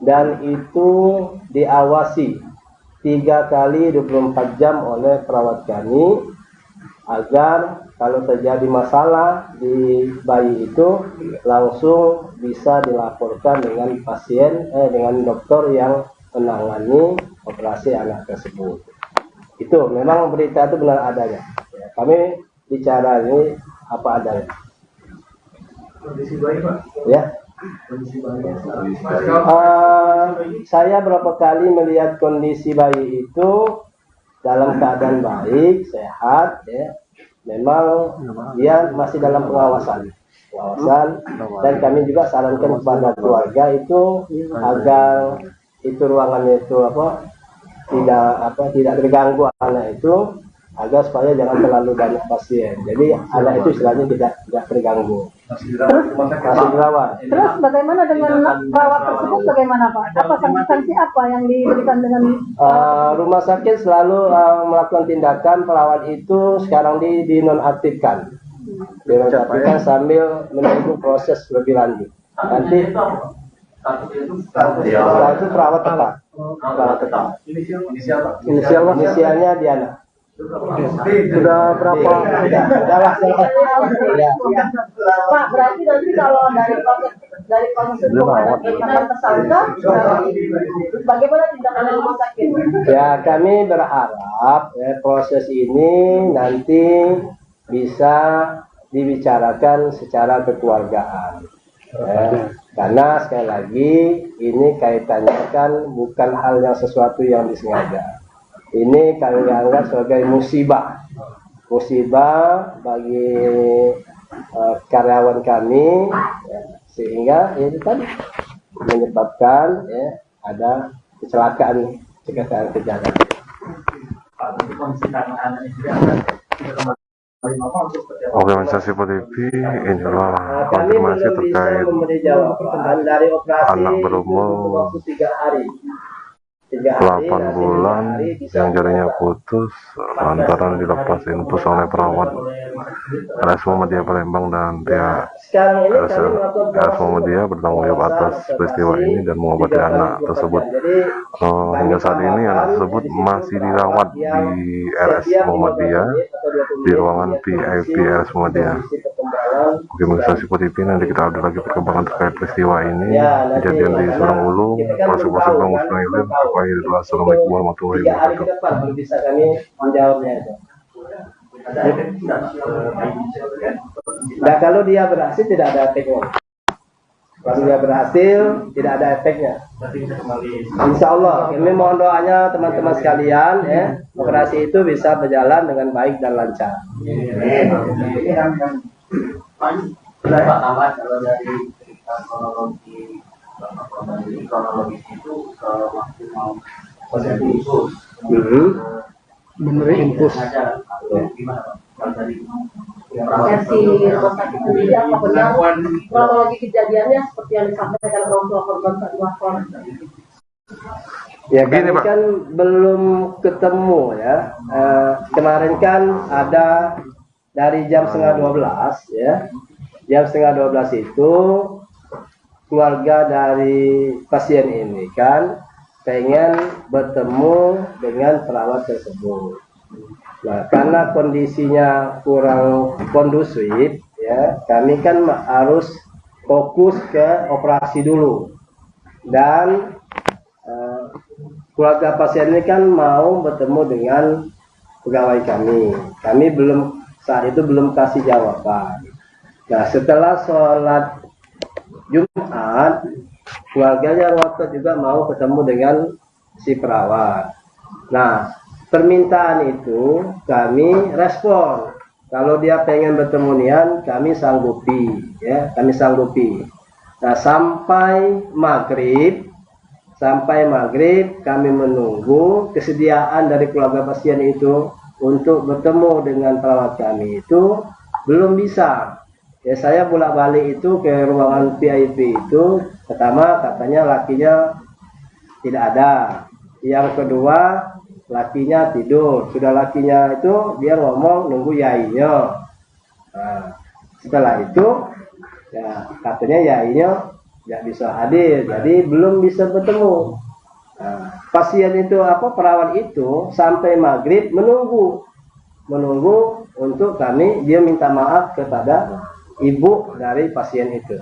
dan itu diawasi 3 kali 24 jam oleh perawat kami agar kalau terjadi masalah di bayi itu langsung bisa dilaporkan dengan dengan dokter yang menangani operasi anak tersebut. Itu memang berita itu benar adanya. Kami bicara ini apa adanya. Kondisi bayi, Pak? Ya. Saya berapa kali melihat kondisi bayi itu dalam keadaan baik, sehat, ya. Memang dia masih dalam pengawasan, dan kami juga sarankan kepada keluarga itu agar itu ruangannya itu tidak terganggu anak itu, agar supaya jangan terlalu banyak pasien. Jadi anak itu istilahnya tidak terganggu. Masih dirawat. Terus bagaimana dengan perawat tersebut? Bagaimana Pak? Apa sanksi apa yang diberikan dengan? Rumah sakit selalu melakukan tindakan perawat itu sekarang dinonaktifkan. Dinonaktifkan sambil menunggu proses lebih lanjut. Nanti setelah itu perawat tetap. Inisialnya Diana. Sudah berapa? Pak, berarti nanti kalau dari proses penetapan tersangka, bagaimana tindakan rumah sakit? Ya, kami berharap proses ini nanti bisa dibicarakan secara kekeluargaan. Karena sekali lagi ini kaitannya kan bukan hal yang sesuatu yang disengaja. Ini kami anggap sebagai musibah bagi karyawan kami, sehingga itu kan menyebabkan ada kecelakaan kejadian. Oke, Mensasi TV, inilah konfirmasi terkait memberi jawaban dari operasi anak berumur 3 hari. 8 bulan yang jarinya putus lantaran dilepas infus oleh perawat RS Muhammadiyah Palembang dan pihak Sekarang ini kami melakukan RS Muhammadiyah bertanggung jawab atas peristiwa ini dan mengobati anak tersebut. Hingga saat ini anak tersebut masih dirawat di RS Muhammadiyah di ruangan VIP RS Muhammadiyah. Oke, Mengistasi TV, nanti kita update lagi perkembangan terkait peristiwa ini, kejadian di Surang Ulu, proses Bang Musnailin. Assalamualaikum warahmatullahi wabarakatuh. Baru bisa kami menjawabnya itu. Nah, kalau dia berhasil tidak ada efeknya. Kalau dia berhasil tidak ada efeknya. Insya Allah, kami mohon doanya teman-teman sekalian, ya, operasi itu bisa berjalan dengan baik dan lancar. Pak tambah kalau dari cerita kronologis itu waktu mau terjadi infus. Bener infus. Gimana Pak? Kalau tadi Versi rumah sakit sendiri apa benar kronologi kejadiannya seperti yang disampaikan orang tua korban saat lapor? Ya, Gini, kami Pak. kan belum ketemu ya. Kemarin kan ada dari jam setengah 12 ya. Jam setengah 12 itu keluarga dari pasien ini kan pengen bertemu dengan perawat tersebut. Nah, karena kondisinya kurang kondusif ya, kami kan harus fokus ke operasi dulu. Dan keluarga pasien ini kan mau bertemu dengan pegawai kami. Kami saat itu belum kasih jawaban. Nah, setelah sholat Jumat, keluarganya waktu juga mau ketemu dengan si perawat. Nah, permintaan itu kami respon. Kalau dia pengen bertemu nian, kami sanggupi, ya, kami sanggupi. Nah, sampai maghrib kami menunggu kesediaan dari keluarga pasien itu untuk bertemu dengan perawat kami itu belum bisa. Ya, saya bolak-balik itu ke ruangan VIP itu. Pertama katanya lakinya tidak ada. Yang kedua lakinya tidur. Sudah lakinya itu dia ngomong nunggu yainya. Nah, setelah itu ya katanya yainya nggak bisa hadir, jadi belum bisa bertemu. Nah, pasien itu perawat itu sampai maghrib menunggu untuk kami, dia minta maaf kepada ibu dari pasien itu.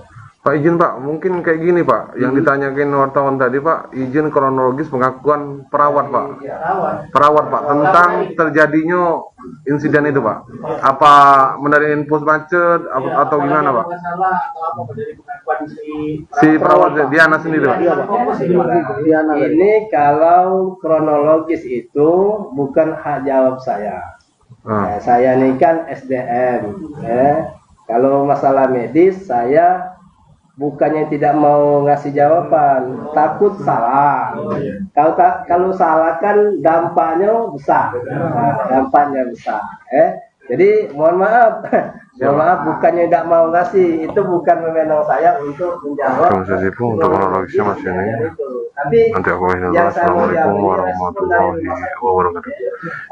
Pak, izin Pak, mungkin kayak gini Pak, yang ditanyakan wartawan tadi Pak, izin kronologis pengakuan perawat Pak. Perawat Pak, tentang terjadinya insiden itu Pak. Apa menerima infus macet atau gimana Pak? Si perawat Diana sendiri Pak. Ini kalau kronologis itu bukan hak jawab saya. Ya, saya ini kan SDM. Ya. Kalau masalah medis saya bukannya tidak mau ngasih jawaban, takut salah. Kalau salah kan dampaknya besar. Jadi mohon maaf, bukannya tidak mau ngasih, itu bukan wewenang saya untuk menjawab. Untuk kronologisnya masih ini. Tapi Nanti aku Assalamualaikum warahmatullahi wabarakatuh.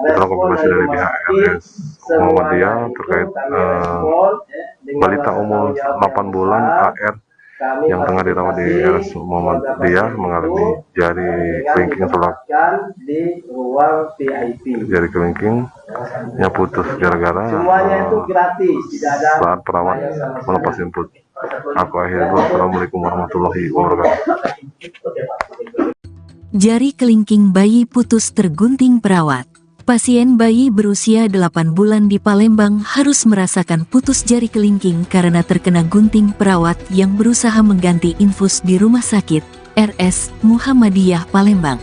Kita konfirmasi dari pihak RS Muhammadiyah terkait balita umur 8 bulan AR yang tengah dirawat di RS Muhammadiyah mengalami jari kelingking di ruang VIP. jari kelingkingnya putus gara-gara saat perawat melepas input. Aku akhiri dulu. Assalamualaikum warahmatullahi wabarakatuh. Jari kelingking bayi putus tergunting perawat. Pasien bayi berusia 8 bulan di Palembang harus merasakan putus jari kelingking karena terkena gunting perawat yang berusaha mengganti infus di Rumah Sakit RS Muhammadiyah Palembang.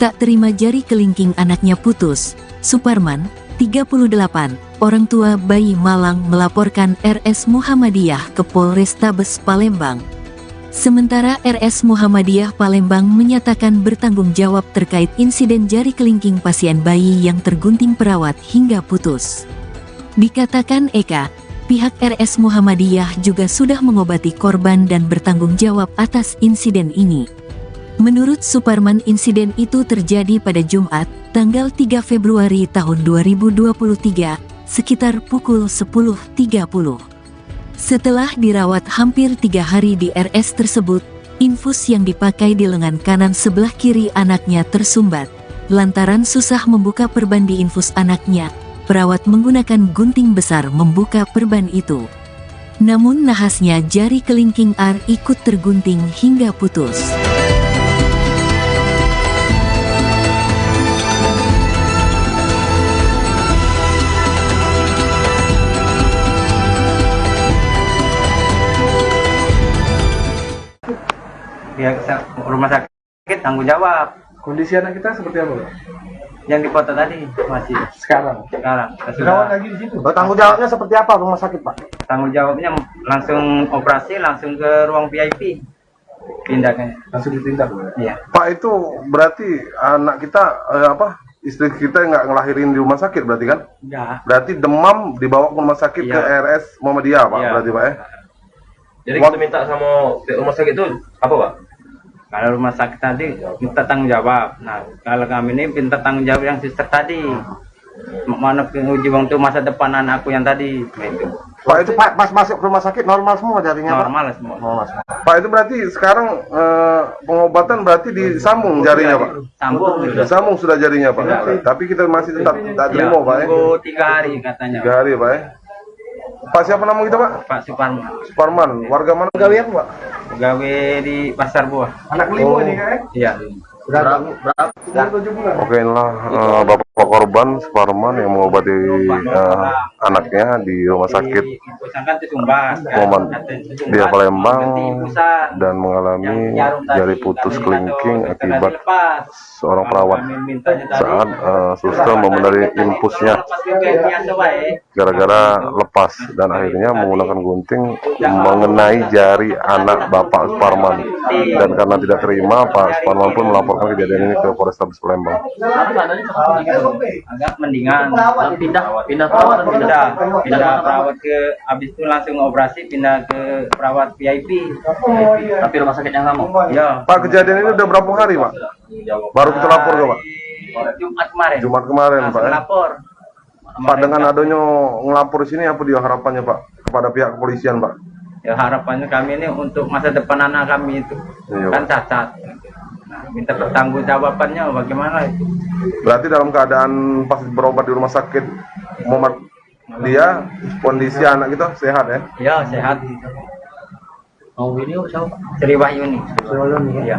Tak terima jari kelingking anaknya putus, Suparman, 38, orang tua bayi Malang melaporkan RS Muhammadiyah ke Polrestabes Palembang. Sementara RS Muhammadiyah Palembang menyatakan bertanggung jawab terkait insiden jari kelingking pasien bayi yang tergunting perawat hingga putus. Dikatakan Eka, pihak RS Muhammadiyah juga sudah mengobati korban dan bertanggung jawab atas insiden ini. Menurut Suparman, insiden itu terjadi pada Jumat, tanggal 3 Februari tahun 2023, sekitar pukul 10.30. Setelah dirawat hampir 3 hari di RS tersebut, infus yang dipakai di lengan kanan sebelah kiri anaknya tersumbat. Lantaran susah membuka perban di infus anaknya, perawat menggunakan gunting besar membuka perban itu. Namun nahasnya jari kelingking R ikut tergunting hingga putus. Pihak rumah sakit tanggung jawab. Kondisi anak kita seperti apa, Pak? Yang di foto tadi masih Sekarang. sudah lagi di situ. Tanggung jawabnya seperti apa rumah sakit, Pak? tanggung jawabnya langsung operasi, langsung ke ruang VIP pindahnya. Langsung ditindak, Pak. Iya. Pak, itu berarti anak kita istri kita nggak ngelahirin di rumah sakit berarti kan? Enggak. Berarti demam dibawa ke rumah sakit Iya. ke RS Muhammadiyah, Pak, Iya. berarti Pak ya? Jadi kita minta sama pihak rumah sakit itu apa, Pak? Kalau rumah sakit tadi minta tanggung jawab. Nah, kalau kami ini minta tanggung jawab yang suster tadi. Mana uji waktu masa depan anakku yang tadi. Nah, itu Pak, itu Pak pas masuk rumah sakit normal semua jarinya, Pak? normal semua. Normal semua. Pak, itu berarti sekarang pengobatan berarti disambung jarinya, Pak? Sambung sudah. Disambung sudah jarinya, Pak. Tapi kita masih tetap tak Ya, terima, Pak ya? tunggu 3 hari katanya. 3 hari, Pak ya? Pak, siapa nama kita, Pak? Pak Suparman. Suparman, warga mana? Gawe apa, Pak? Pegawai di Pasar Buah. Anak kelima nih, Kak. Iya. Berapa? 7 bulan. Oke, inilah Bapak korban Suparman yang mengobati anaknya di rumah sakit Diinfuskan itu sumbat. Dia Palembang dan mengalami jari putus kelingking akibat seorang perawat saat suster membenahi infusnya gara-gara lepas dan akhirnya menggunakan gunting mengenai jari anak Bapak Suparman, dan karena tidak terima Pak Suparman pun melaporkan kejadian ini ke Polrestabes Palembang. Agak mendingan. Pindah Perawat ke habis itu langsung operasi pindah ke perawat VIP. tapi rumah sakit yang sama. Ya. Pak, kejadian ini udah berapa hari, Pak? Baru kita lapor ke Pak? Jumat kemarin. Jumat kemarin, Pak. Langsung Ya? lapor. Pak, dengan adanya ngelapor sini apa dia harapannya, Pak, kepada pihak kepolisian, Pak? Ya, harapannya kami ini untuk masa depan anak kami itu. Iya, Kan cacat. Nah, minta pertanggungjawabannya bagaimana itu. Berarti dalam keadaan pas berobat di rumah sakit Muhammad dia kondisi anak kita sehat ya? Ya, sehat. Mau video siapa? Sri Wahyuni. Ya.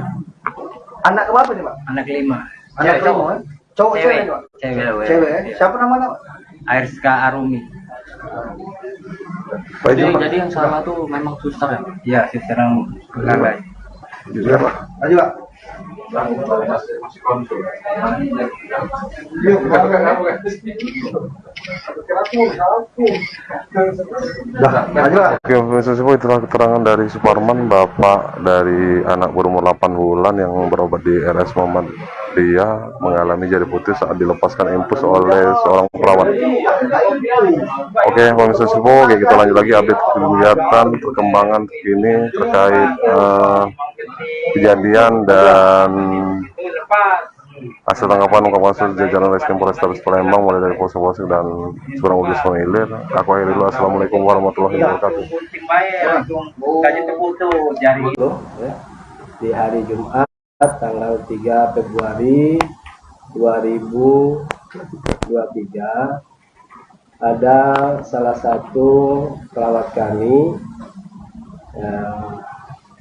Anak keberapa nih, Pak? Anak 5. Anak Cewek, kelima, kan? Cowok cewek, nih, Pak? Cewek. Cewek, ya? Siapa namanya, Pak? Airska Arumi. Pak, izin, Pak. Jadi yang salah tuh memang suster ya? Ya, sekarang pegawai. Iya, Pak. Ayo, Pak. Oke, Mr. Sipo, itulah keterangan dari Suparman, bapak dari anak berumur 8 bulan yang berobat di RS Muhammadiyah mengalami jari putus saat dilepaskan infus oleh seorang perawat. Oke, Mr. Sipo, oke, kita lanjut lagi update kegiatan perkembangan terkini terkait kejadian dan hasil tanggapan ungkapan kasus jajaran Reskrim Polrestabes Palembang mulai dari Polsek dan Surang Udis Pemilir. Aku akhiri dulu. Assalamualaikum warahmatullahi wabarakatuh. Di hari Jumat tanggal 3 Februari 2023 ada salah satu perawat kami yang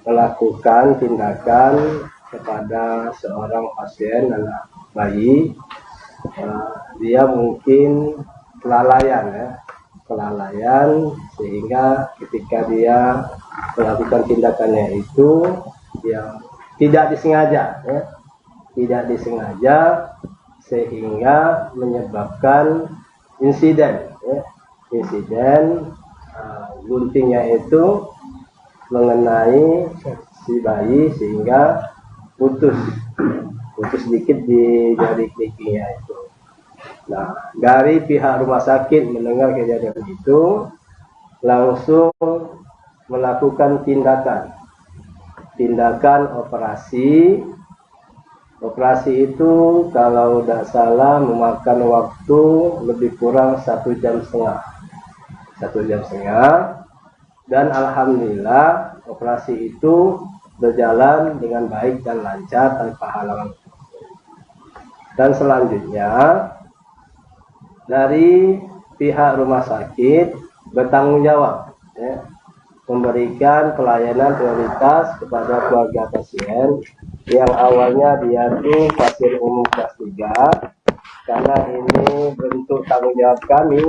melakukan tindakan kepada seorang pasien anak bayi. Dia mungkin kelalaian sehingga ketika dia melakukan tindakannya itu yang tidak disengaja sehingga menyebabkan insiden guntingnya itu mengenai si bayi sehingga putus sedikit di jari kelingkingnya itu. Nah, dari pihak rumah sakit mendengar kejadian itu langsung melakukan tindakan operasi Operasi itu kalau tidak salah memakan waktu lebih kurang 1,5 jam. 1,5 jam. Dan alhamdulillah operasi itu berjalan dengan baik dan lancar tanpa halangan. Dan selanjutnya dari pihak rumah sakit bertanggung jawab ya, memberikan pelayanan prioritas kepada keluarga pasien yang awalnya dia tuh pasien umum kelas 3, karena ini bentuk tanggung jawab kami,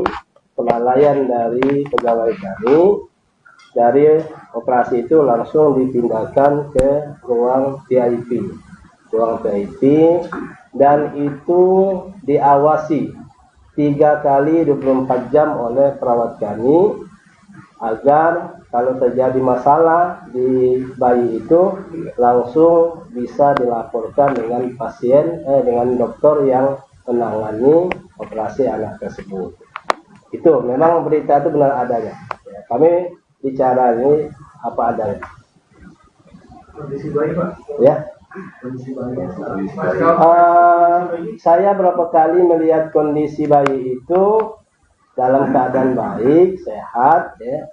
kelalaian dari pegawai kami. Dari operasi itu langsung dipindahkan ke ruang VIP, dan itu diawasi 3 kali 24 jam oleh perawat kami agar kalau terjadi masalah di bayi itu langsung bisa dilaporkan dengan dengan dokter yang menangani operasi anak tersebut. Itu memang berita itu benar adanya. Ya, kami bicara ini apa adanya. Kondisi bayi, Pak. Ya. Kondisi bayi. Saya berapa kali melihat kondisi bayi itu dalam keadaan baik, sehat, ya.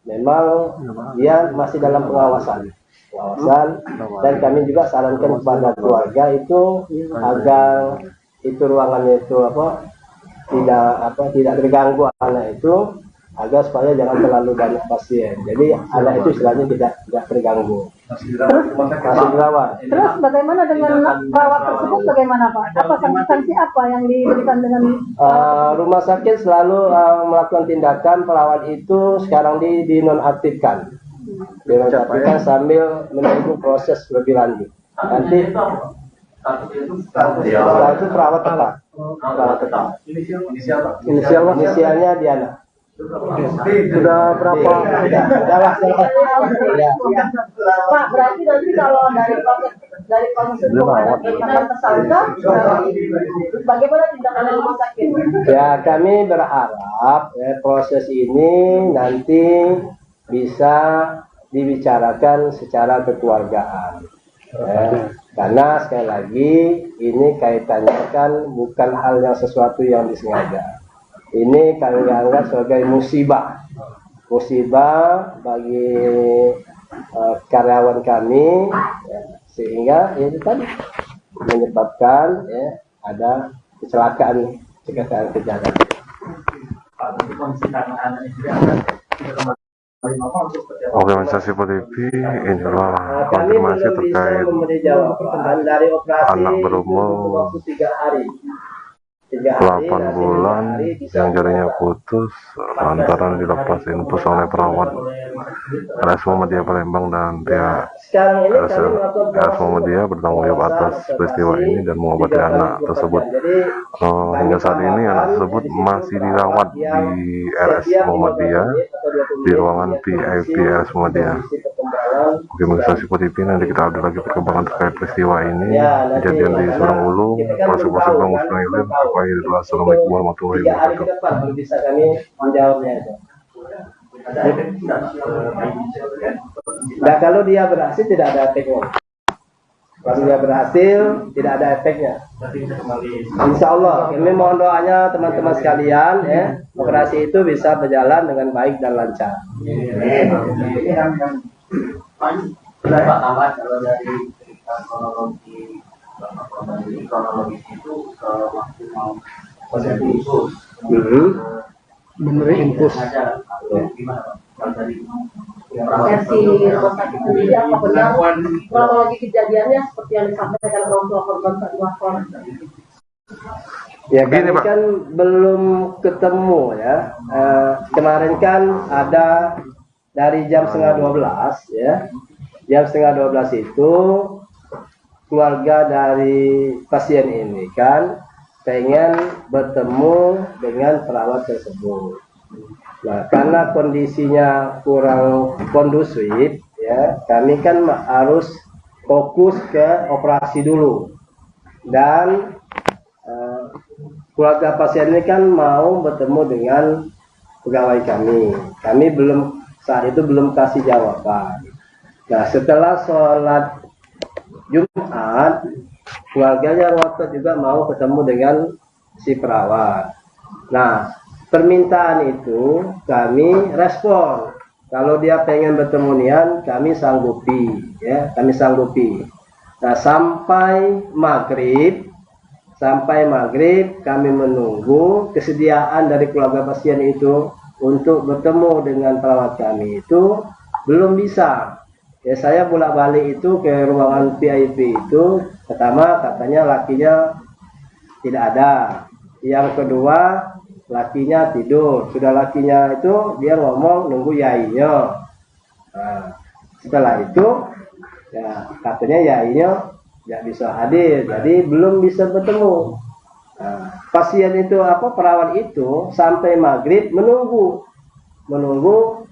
Memang dia masih dalam pengawasan, dan kami juga sarankan kepada keluarga itu agar itu ruangannya itu tidak terganggu anak itu, agar supaya jangan terlalu banyak pasien. Jadi anak itu istilahnya tidak terganggu. Masih dirawat. Terus bagaimana dengan perawat tersebut, bagaimana Pak? Apa sanksi apa yang diberikan dengan rumah sakit selalu melakukan tindakan perawat itu sekarang dinonaktifkan. Dinonaktifkan sambil menunggu proses lebih lanjut. Nanti setelah itu perawat tetap. Inisialnya Diana. Sudah berapa? Pak, berarti nanti kalau dari proses penetapan tersangka, bagaimana tindakan rumah sakit? Ya, kami berharap proses ini nanti bisa dibicarakan secara kekeluargaan. Karena sekali lagi ini kaitannya kan bukan hal yang sesuatu yang disengaja. Ini kami anggap sebagai musibah bagi karyawan kami, ya, sehingga itu tadi menyebabkan ada kecelakaan kejadian. Organisasi PTP inilah konfirmasi terkait anak berumur 8 bulan yang jarinya putus lantaran dilepas infus oleh perawat RS Muhammadiyah Palembang dan pihak RS Muhammadiyah bertanggung jawab atas peristiwa ini dan mengobati anak tersebut. Hingga saat ini anak tersebut masih dirawat di RS Muhammadiyah di ruangan VIP RS Muhammadiyah. Oke, mengisasi PTP, nanti kita update lagi perkembangan terkait peristiwa ini, kejadian di Surang Ulu, Polsek Bang Musnailim. Assalamualaikum warahmatullahi wabarakatuh. Bisa kami menjawabnya itu. Nah, kalau dia berhasil tidak ada efeknya. Kalau dia berhasil tidak ada efeknya. Insya Allah, kami mohon doanya teman-teman sekalian, ya, operasi itu bisa berjalan dengan baik dan lancar. Pak, tambahan Kalau dari cerita kronologis itu waktu mau pasien khusus Memberi infus. Gimana Pak? Kalau dari Versi rumah sakit sendiri apa benar kronologi kejadiannya seperti yang disampaikan orang tua korban tadi lapor? Ya, kami kan belum ketemu ya. Kemarin kan ada dari jam 11:30 ya. Jam 11:30 itu keluarga dari pasien ini kan pengen bertemu dengan perawat tersebut. Nah, karena kondisinya kurang kondusif ya, kami kan harus fokus ke operasi dulu. Dan keluarga pasien ini kan mau bertemu dengan pegawai kami. Kami saat itu belum kasih jawaban. Nah, setelah sholat Jumat keluarganya ngotot juga mau ketemu dengan si perawat. Nah, permintaan itu kami respon. Kalau dia pengen bertemu nian, kami sanggupi, ya, kami sanggupi. Nah, sampai maghrib kami menunggu kesediaan dari keluarga pasien itu untuk bertemu dengan perawat kami itu belum bisa. Ya, saya bolak-balik itu ke ruangan VIP itu, pertama katanya lakinya tidak ada, yang kedua lakinya tidur, sudah lakinya itu dia ngomong nunggu yainya. Nah, setelah itu ya katanya yainya nggak bisa hadir, jadi belum bisa bertemu. Nah, pasien itu perawat itu sampai maghrib menunggu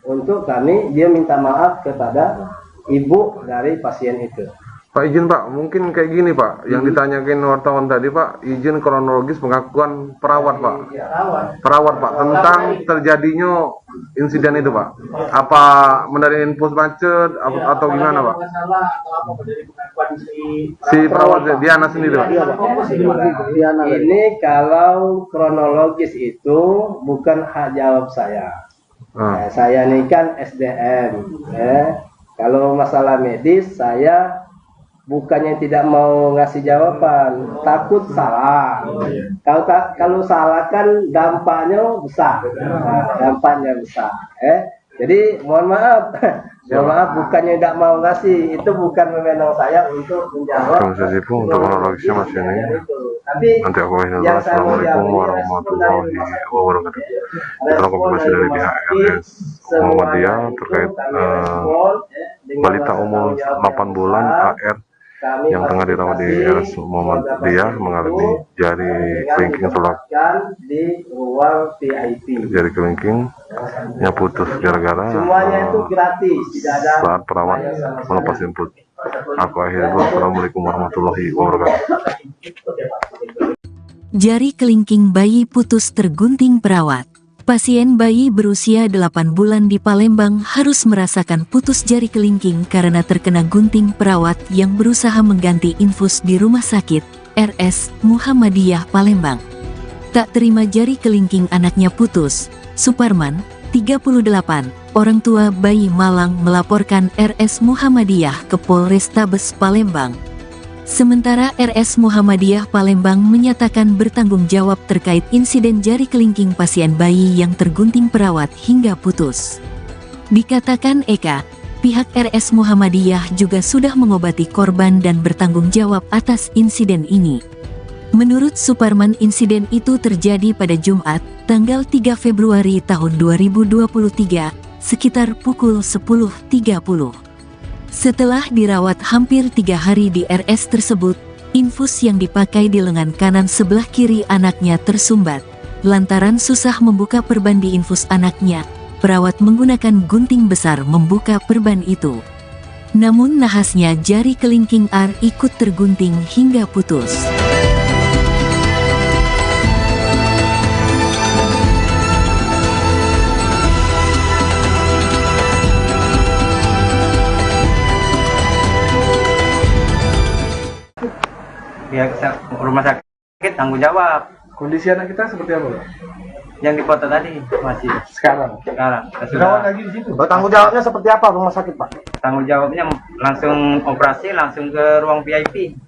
untuk kami, dia minta maaf kepada ibu dari pasien itu. Pak, izin Pak, mungkin kayak gini Pak, yang ditanyakan wartawan tadi Pak, izin kronologis pengakuan perawat Pak. Perawat Pak, tentang terjadinya insiden itu Pak. Apa mendapat info macet atau gimana Pak? Si perawat Diana sendiri Pak. Ini kalau kronologis itu bukan hak jawab saya. Nah, saya ini kan SDM. Kalau masalah medis saya bukannya tidak mau ngasih jawaban, takut salah. Kalau salah kan dampaknya besar. Jadi mohon maaf, bukannya tidak mau ngasih, itu bukan wewenang saya untuk menjawab. Untuk kronologisnya masih ini. Tapi nanti aku ingin Assalamualaikum warahmatullahi wabarakatuh. Kita konfirmasi dari pihak RS Muhammadiyah terkait balita umur 8 bulan AR yang tengah dirawat di RS Muhammadiyah mengalami jari kelingking di ruang VIP. Jari kelingkingnya putus gara-gara saat perawat melepas input. Aku akhirnya dulu. Assalamualaikum warahmatullahi wabarakatuh. Jari kelingking bayi putus tergunting perawat. Pasien bayi berusia 8 bulan di Palembang harus merasakan putus jari kelingking karena terkena gunting perawat yang berusaha mengganti infus di Rumah Sakit RS Muhammadiyah Palembang. Tak terima jari kelingking anaknya putus, Suparman, 38, orang tua bayi Malang melaporkan RS Muhammadiyah ke Polrestabes Palembang. Sementara RS Muhammadiyah Palembang menyatakan bertanggung jawab terkait insiden jari kelingking pasien bayi yang tergunting perawat hingga putus. Dikatakan Eka, pihak RS Muhammadiyah juga sudah mengobati korban dan bertanggung jawab atas insiden ini. Menurut Suparman, insiden itu terjadi pada Jumat, tanggal 3 Februari tahun 2023, sekitar pukul 10.30. Setelah dirawat hampir 3 hari di RS tersebut, infus yang dipakai di lengan kanan sebelah kiri anaknya tersumbat. Lantaran susah membuka perban di infus anaknya, perawat menggunakan gunting besar membuka perban itu. Namun nahasnya jari kelingking R ikut tergunting hingga putus. Pihak rumah sakit tanggung jawab. Kondisi anak kita seperti apa, Pak? Yang di kota tadi masih Sekarang. Sudah lagi di situ. Tanggung jawabnya seperti apa rumah sakit, Pak? tanggung jawabnya langsung operasi, langsung ke ruang VIP.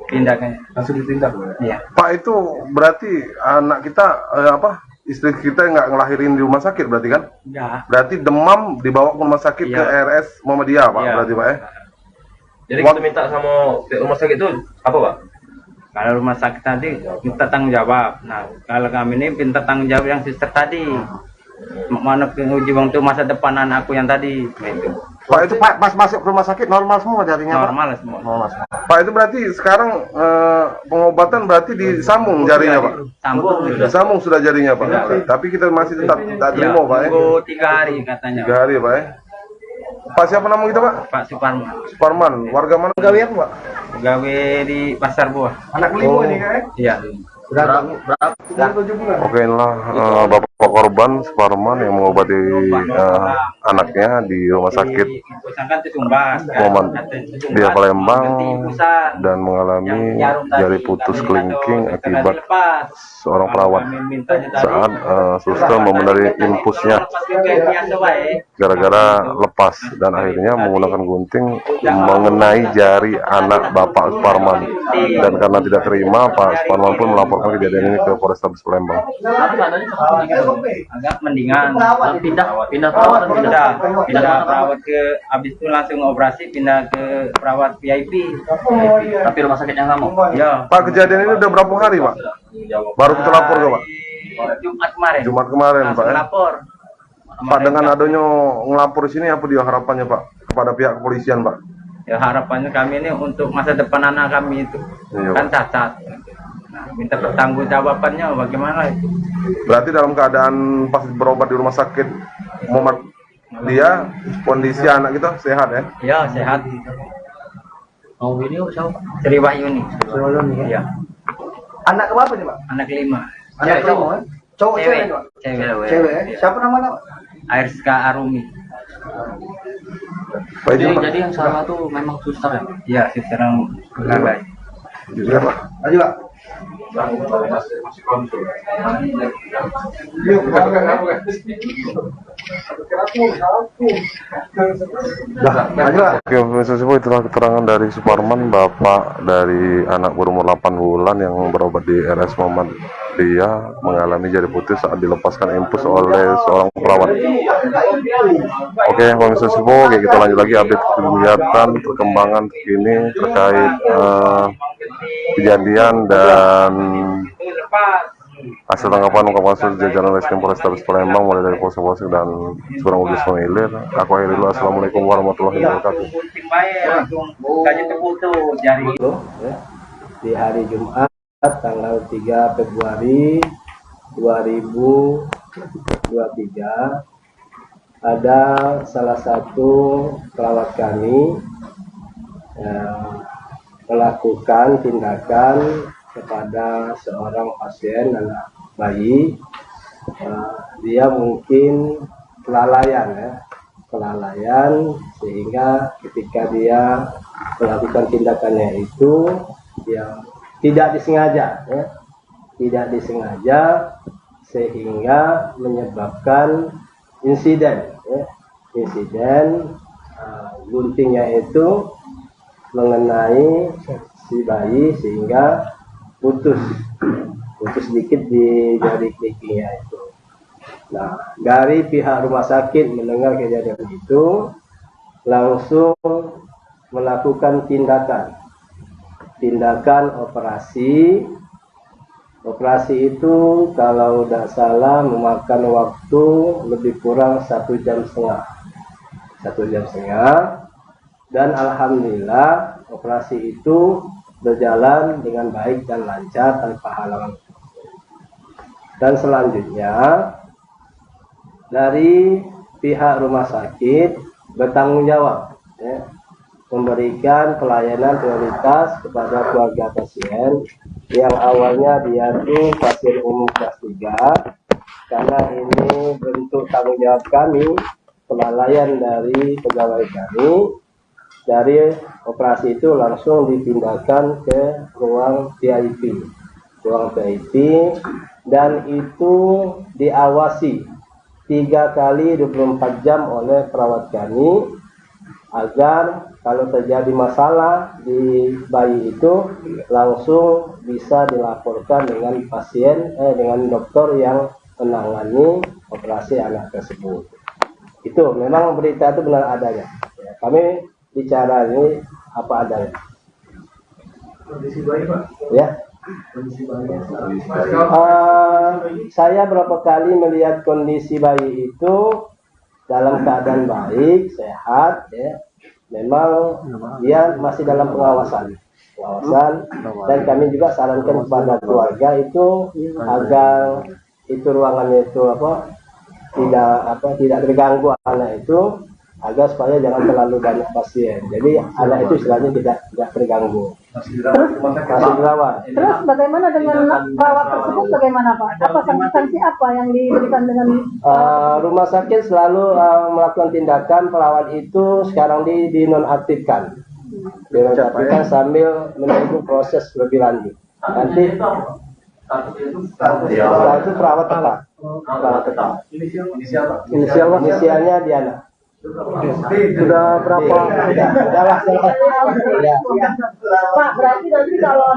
Tindakannya Langsung ditindak, Pak. iya. Pak, itu berarti anak kita istri kita nggak ngelahirin di rumah sakit berarti kan? Enggak. Berarti demam dibawa ke rumah sakit ke RS Muhammadiyah Pak, Iya. berarti Pak ya? Jadi kita minta sama rumah sakit itu apa Pak? Kalau rumah sakit tadi minta tanggung jawab. Nah, kalau kami ini minta tanggung jawab yang sister tadi. Mana uji bang tuh masa depan anakku yang tadi. Itu. Pak, itu Pak pas masuk ke rumah sakit normal semua jarinya, Pak? Normal semua. Normal semua. Pak, itu berarti sekarang pengobatan berarti disambung jarinya Pak? Sambung. Disambung sudah jarinya Pak? Tapi kita masih tetap tak terima Pak ya? Tunggu 3 hari katanya. 3 hari Pak ya? Pak, siapa nama kita Pak? Pak Suparman. Suparman, warga mana? Gawe apa, Pak? Gawe di Pasar Buah. Anak kelima ini kan? Iya. Berapa? 7 bulan. Oke, inilah Bapak Bapak korban Suparman yang mengobati anaknya di rumah sakit Muhammad dia Palembang dan mengalami jari putus kelingking akibat seorang perawat saat suster membenahi infusnya gara-gara lepas dan akhirnya menggunakan gunting mengenai jari anak Bapak Suparman, dan karena tidak terima Pak Suparman pun melaporkan kejadian ini ke Polrestabes Palembang. Agak mendingan pindah perawat ke habis itu langsung operasi pindah ke perawat VIP. Tapi rumah sakitnya kamu? Ya. Pak, kejadian ini udah berapa hari Pak? Baru kita lapor ke Pak? Jumat kemarin Pak ya? Lapor. Pak, dengan adanya ngelapor sini apa dia harapannya Pak kepada pihak kepolisian Pak? Ya harapannya kami ini untuk masa depan anak kami itu kan cacat. Nah, minta pertanggungjawabannya bagaimana itu? Berarti dalam keadaan pas berobat di rumah sakit Muhammad dia kondisi anak kita sehat ya? Ya sehat. Mau video siapa? Sri Wahyuni. Ya. Anak berapa nih Pak? Anak 5. Anak cowok? Cowok cewek? Cewek. Siapa namanya Pak? Airska Arumi. Jadi yang salah tuh memang suster ya? Iya, suster yang gagal. Iya Pak. Ayo Pak. Oke, Mr. Sipo, itulah keterangan dari Suparman, bapak dari anak berumur 8 bulan yang berobat di RS Muhammadiyah mengalami jari putus saat dilepaskan infus oleh seorang perawat. Oke, Mr. Sipo, kita lanjut lagi update kegiatan perkembangan terkini terkait kejadian dan hasil tanggapan ungkapan kasus jajaran Reskrim Polrestabes Palembang mulai dari Polsek dan Surang Udus Pemilir. Aku akhiri dulu. Assalamualaikum warahmatullahi wabarakatuh. Di hari Jumat tanggal 3 Februari 2023 ada salah satu perawat kami yang melakukan tindakan kepada seorang pasien anak bayi. Dia mungkin kelalaian sehingga ketika dia melakukan tindakannya itu yang tidak disengaja sehingga menyebabkan insiden guntingnya itu mengenai si bayi sehingga putus sedikit di jari kelingkingnya itu. Nah, dari pihak rumah sakit mendengar kejadian itu langsung melakukan tindakan operasi. Operasi itu kalau tidak salah memakan waktu lebih kurang 1,5 jam. Dan alhamdulillah operasi itu berjalan dengan baik dan lancar tanpa halangan. Dan selanjutnya dari pihak rumah sakit bertanggung jawab memberikan pelayanan prioritas kepada keluarga pasien yang awalnya dia itu pasien umum kelas 3, karena ini bentuk tanggung jawab kami, kelalaian dari pegawai kami. Dari operasi itu langsung dipindahkan ke ruang VIP, dan itu diawasi 3 kali 24 jam oleh perawat kami agar kalau terjadi masalah di bayi itu langsung bisa dilaporkan dengan dengan dokter yang menangani operasi anak tersebut. Itu memang berita itu benar adanya. Kami bicara ini apa adanya. Kondisi bayi Pak? Ya. Saya berapa kali melihat kondisi bayi itu dalam keadaan baik, sehat, ya. Memang dia masih dalam pengawasan, dan kami juga sarankan kepada keluarga itu agar itu ruangannya itu tidak terganggu anak itu, agar supaya jangan terlalu banyak pasien. Jadi anak itu istilahnya tidak terganggu. Masih dirawat. Terus bagaimana dengan perawat tersebut? Bagaimana Pak? Apa sanksi apa yang diberikan dengan rumah sakit selalu melakukan tindakan perawat itu sekarang dinonaktifkan. Dinonaktifkan sambil menunggu proses lebih lanjut. Nanti setelah itu perawat tetap. Inisialnya Diana. Sudah berapa? Pak, berarti nanti kalau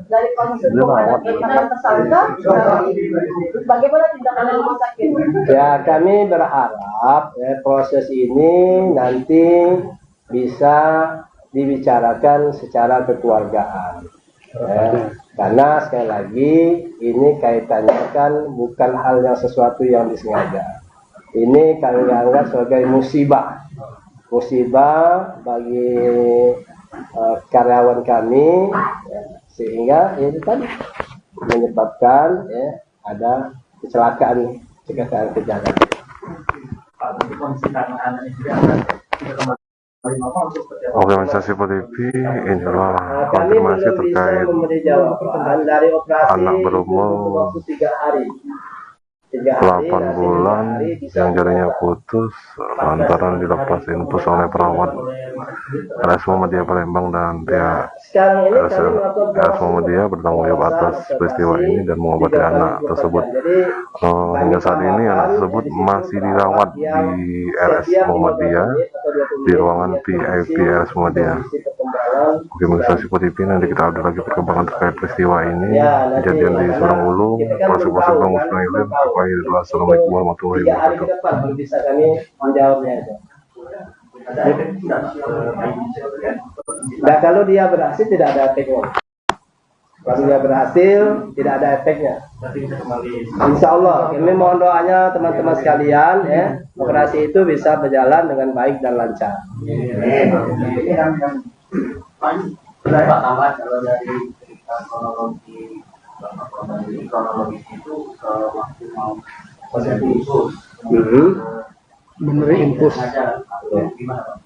dari proses hukum ada penetapan tersangka, bagaimana tindakan rumah sakit? Ya, kami berharap proses ini nanti bisa dibicarakan secara kekeluargaan. Karena sekali lagi ini kaitannya kan bukan hal yang sesuatu yang disengaja. Ini kami anggap sebagai musibah bagi karyawan kami, sehingga itu tadi menyebabkan ada kecelakaan kerja. Organisasi PTP inilah konfirmasi terkait dari operasi anak berumur 8 bulan yang jarinya putus lantaran dilepas infus oleh perawat RS Muhammadiyah Palembang dan pihak RS Muhammadiyah bertanggung jawab atas peristiwa ini dan mengobati anak tersebut. Hingga saat ini anak tersebut masih dirawat di RS Muhammadiyah di ruangan PIP RS Muhammadiyah. Organisasi PTP nanti kita update lagi perkembangan terkait peristiwa ini, kejadian di Surang Ulu, proses musnahilin. Assalamualaikum warahmatullahi wabarakatuh. Bisa kami menjawabnya itu. Nah, kalau dia berhasil tidak ada efeknya. Kalau dia berhasil tidak ada efeknya. Insya Allah, kami mohon doanya teman-teman sekalian, operasi itu bisa berjalan dengan baik dan lancar. Pak, tambah kalau dari kronologis itu waktu mau proses khusus Memberi infus. Gimana Pak?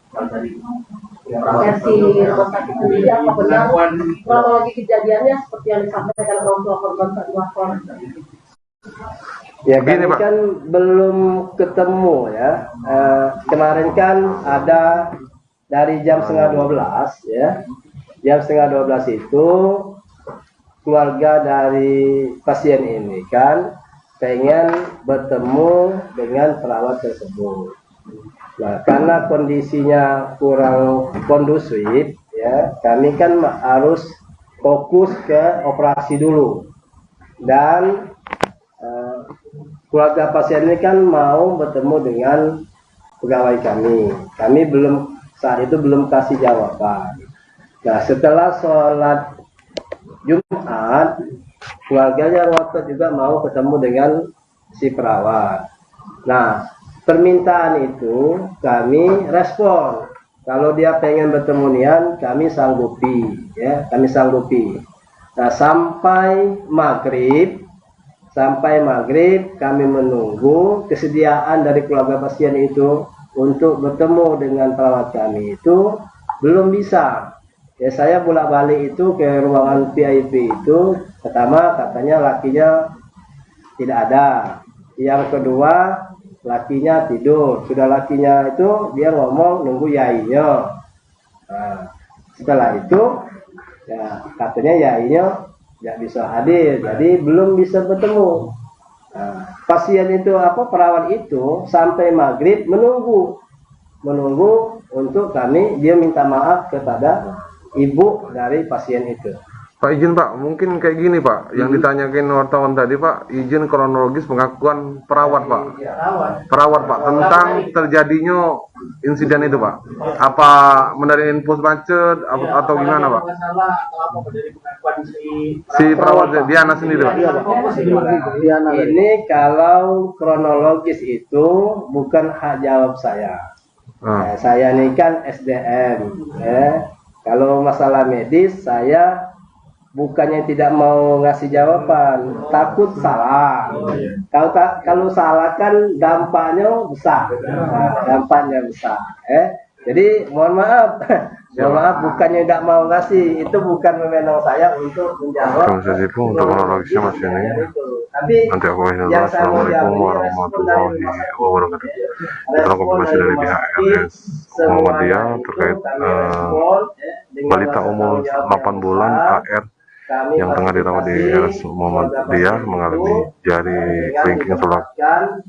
Versi rumah sakit sendiri apa benar kronologi kejadiannya seperti yang disampaikan orang tua korban tadi lapor? Ya, kami kan belum ketemu ya. Kemarin kan ada dari jam 11:30 ya. Jam 11:30 itu keluarga dari pasien ini kan pengen bertemu dengan perawat tersebut. Nah, karena kondisinya kurang kondusif ya, kami kan harus fokus ke operasi dulu. Dan keluarga pasien ini kan mau bertemu dengan pegawai kami. Kami saat itu belum kasih jawaban. Nah, setelah sholat Jumat, keluarganya ngotot juga mau ketemu dengan si perawat. Nah, permintaan itu kami respon. Kalau dia pengen bertemu nian, kami sanggupi, ya, kami sanggupi. Nah, sampai maghrib kami menunggu kesediaan dari keluarga pasien itu untuk bertemu dengan perawat kami itu belum bisa. Ya, saya bolak-balik itu ke ruangan VIP itu. Pertama katanya lakinya tidak ada. Yang kedua lakinya tidur. Sudah lakinya itu dia ngomong nunggu yainya. Nah, setelah itu ya katanya yainya tidak bisa hadir. Jadi belum bisa bertemu. Nah, pasien itu perawat itu sampai maghrib menunggu untuk kami, dia minta maaf kepada ibu dari pasien itu. Pak, izin Pak, mungkin kayak gini Pak, yang ditanyakan wartawan tadi Pak, izin kronologis pengakuan perawat Pak. Perawat Pak, tentang terjadinya insiden itu Pak. Apa menerima infus macet atau gimana Pak? Si perawat Diana sendiri Pak. Ini kalau kronologis itu bukan hak jawab saya. Saya ini kan SDM. Kalau masalah medis saya bukannya tidak mau ngasih jawaban, takut salah. Kalau salah kan dampaknya besar. Nah, dampaknya besar. Jadi mohon maaf. Mohon maaf, bukannya tidak mau ngasih, itu bukan wewenang saya untuk menjawab. Untuk kronologisnya masih ini. Tapi Nanti aku Assalamualaikum warahmatullahi wabarakatuh. Setelah konfirmasi dari pihak RS Muhammadiyah terkait balita umur 8 bulan AR yang tengah dirawat di RS Muhammadiyah mengalami jari kelingking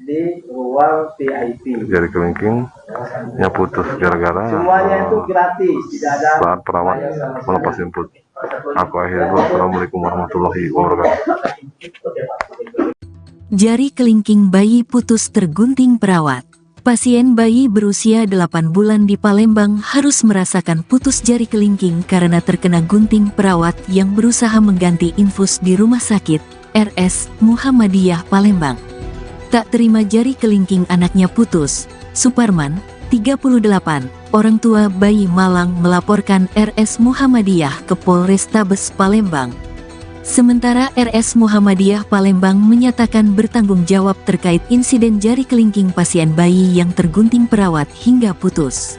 di ruang VIP. jari kelingkingnya putus gara-gara Semuanya itu gratis, tidak ada saat perawat melepas input. Aku akhiri dulu. Assalamualaikum warahmatullahi wabarakatuh. Jari kelingking bayi putus tergunting perawat. Pasien bayi berusia 8 bulan di Palembang harus merasakan putus jari kelingking karena terkena gunting perawat yang berusaha mengganti infus di Rumah Sakit RS Muhammadiyah Palembang. Tak terima jari kelingking anaknya putus, Suparman, 38, orang tua bayi Malang melaporkan RS Muhammadiyah ke Polrestabes Palembang. Sementara RS Muhammadiyah Palembang menyatakan bertanggung jawab terkait insiden jari kelingking pasien bayi yang tergunting perawat hingga putus.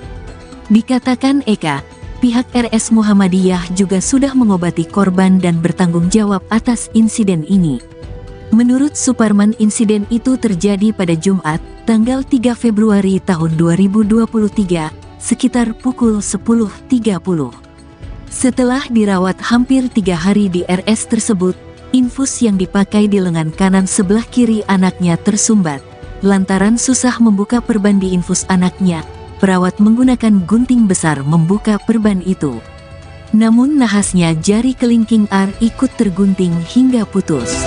Dikatakan Eka, pihak RS Muhammadiyah juga sudah mengobati korban dan bertanggung jawab atas insiden ini. Menurut Suparman, insiden itu terjadi pada Jumat, tanggal 3 Februari tahun 2023, sekitar pukul 10.30. Setelah dirawat hampir 3 hari di RS tersebut, infus yang dipakai di lengan kanan sebelah kiri anaknya tersumbat. Lantaran susah membuka perban di infus anaknya, perawat menggunakan gunting besar membuka perban itu. Namun nahasnya jari kelingking AR ikut tergunting hingga putus.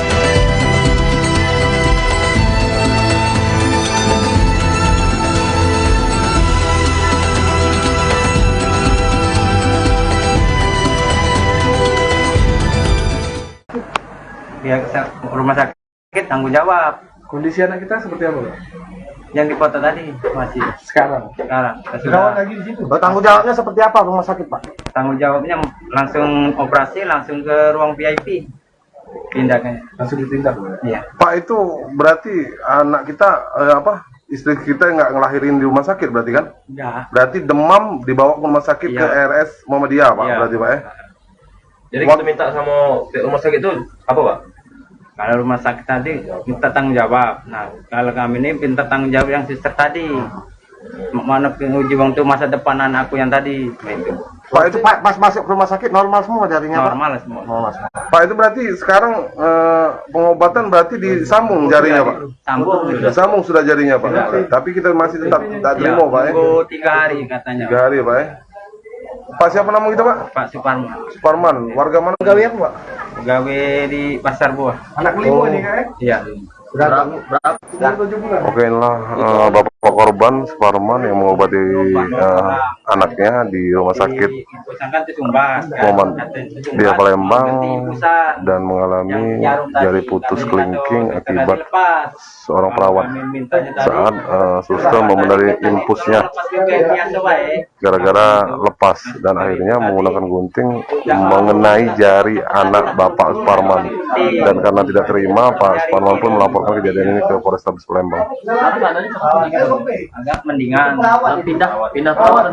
Pihak rumah sakit tanggung jawab. Kondisi anak kita seperti apa, Pak? Yang di foto tadi masih Sekarang. sudah lagi di situ. Tanggung jawabnya seperti apa rumah sakit, Pak? tanggung jawabnya langsung operasi langsung ke ruang VIP. Tindakannya Langsung ditindak, iya. Pak, itu berarti anak kita istri kita nggak ngelahirin di rumah sakit berarti kan? Enggak. Berarti demam dibawa ke rumah sakit ke RS Muhammadiyah, Pak, Iya. berarti Pak ya? Jadi kita minta sama pihak rumah sakit itu apa, Pak? Kalau rumah sakit tadi minta tanggung jawab. Nah, kalau kami ini minta tanggung jawab yang sister tadi. Mana uji bang tuh masa depan anakku yang tadi. Itu. Pak, itu Pak pas masuk ke rumah sakit normal semua jarinya, Pak? Normal semua. Normal semua. Pak, itu berarti sekarang pengobatan berarti disambung jarinya, Pak? Sambung. Disambung sudah jarinya, Pak. Tapi kita masih tetap tak terima, Pak ya? Tunggu 3 hari katanya. 3 hari, Pak ya? Pak, siapa nama kita, Pak? Pak Suparman. Suparman. Warga mana? Gawe apa, Pak? Gawe di Pasar Buah. Anak kelima ini kan? Iya. Berapa? 7 bulan. Oke, inilah Bapak korban Suparman yang mengobati anaknya di rumah sakit Muhammadiyah Palembang dan mengalami jari putus kelingking akibat seorang perawat saat suster membenahi infusnya gara-gara lepas dan akhirnya menggunakan gunting mengenai jari anak Bapak Suparman, dan karena tidak terima, Pak Suparman pun melaporkan kejadian ini ke Polrestabes Palembang. Agak mendingan pindah perawat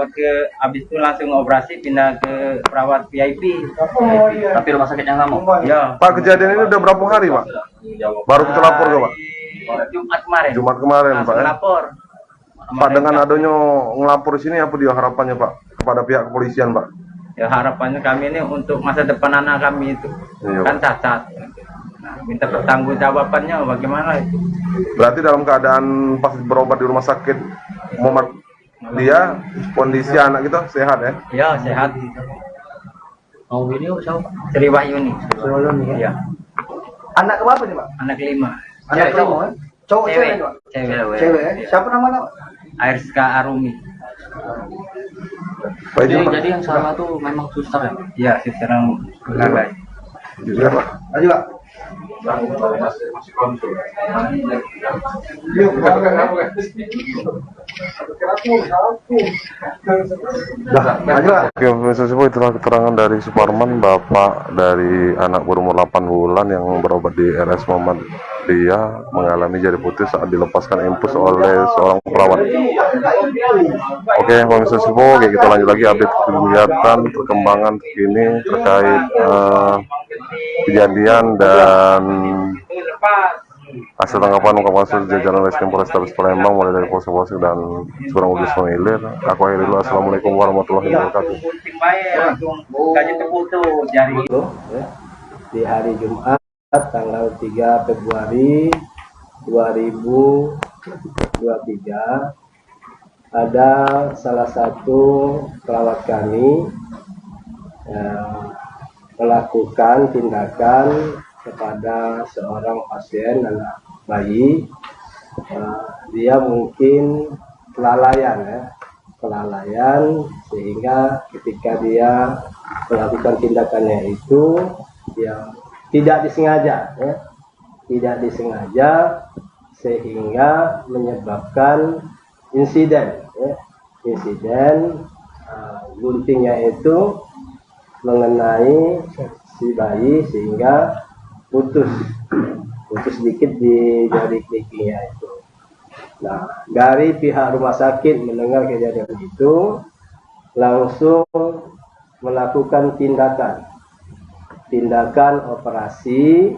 ke habis itu langsung operasi pindah ke perawat VIP. Tapi rumah sakit yang sama. Ya. Pak, kejadian ini udah berapa hari, Pak? Baru kita lapor ke Pak? Jumat kemarin, Pak ya? Lapor. Pak, dengan adanya ngelapor di sini apa dia harapannya, Pak, kepada pihak kepolisian, Pak? Ya, harapannya kami ini untuk masa depan anak kami itu. Iya, kan cacat. Nah, minta pertanggungjawabannya bagaimana itu? Berarti dalam keadaan pas berobat di rumah sakit Muhammadiyah, kondisi anak kita sehat ya? Ya, sehat. Mau video siapa? Sri Wahyuni. Iya. Anak berapa nih, Pak? Anak 5. Anak kelima, kan? Cowok cewek, Pak? Cewek, ya? Siapa nama, Pak? Ariska Arumi. Jadi yang salah tuh memang suster ya? Iya, suster yang gagal. Iya, Pak. Ayo, Pak. masih konsul. Oke, Mr. Sipo, itulah keterangan dari Suparman, bapak dari anak berumur 8 bulan yang berobat di RS Muhammadiyah mengalami jari putus saat dilepaskan infus oleh seorang perawat. Oke, Mr. Sipo, oke, kita lanjut lagi update kegiatan perkembangan terkini terkait kejadian dan hasil tanggapan ungkapan kasus jajaran Reskrim Polrestabes Palembang mulai dari Polsek dan Surang Udus Pemilir. Aku akhiri dulu. Assalamualaikum warahmatullahi wabarakatuh. Di hari Jumat tanggal 3 Februari 2023 ada salah satu perawat kami yang melakukan tindakan kepada seorang pasien anak bayi. Dia mungkin kelalaian sehingga ketika dia melakukan tindakannya itu yang tidak disengaja sehingga menyebabkan insiden guntingnya itu mengenai si bayi sehingga putus sedikit di jari kelingkingnya itu. Nah, dari pihak rumah sakit mendengar kejadian itu langsung melakukan tindakan operasi.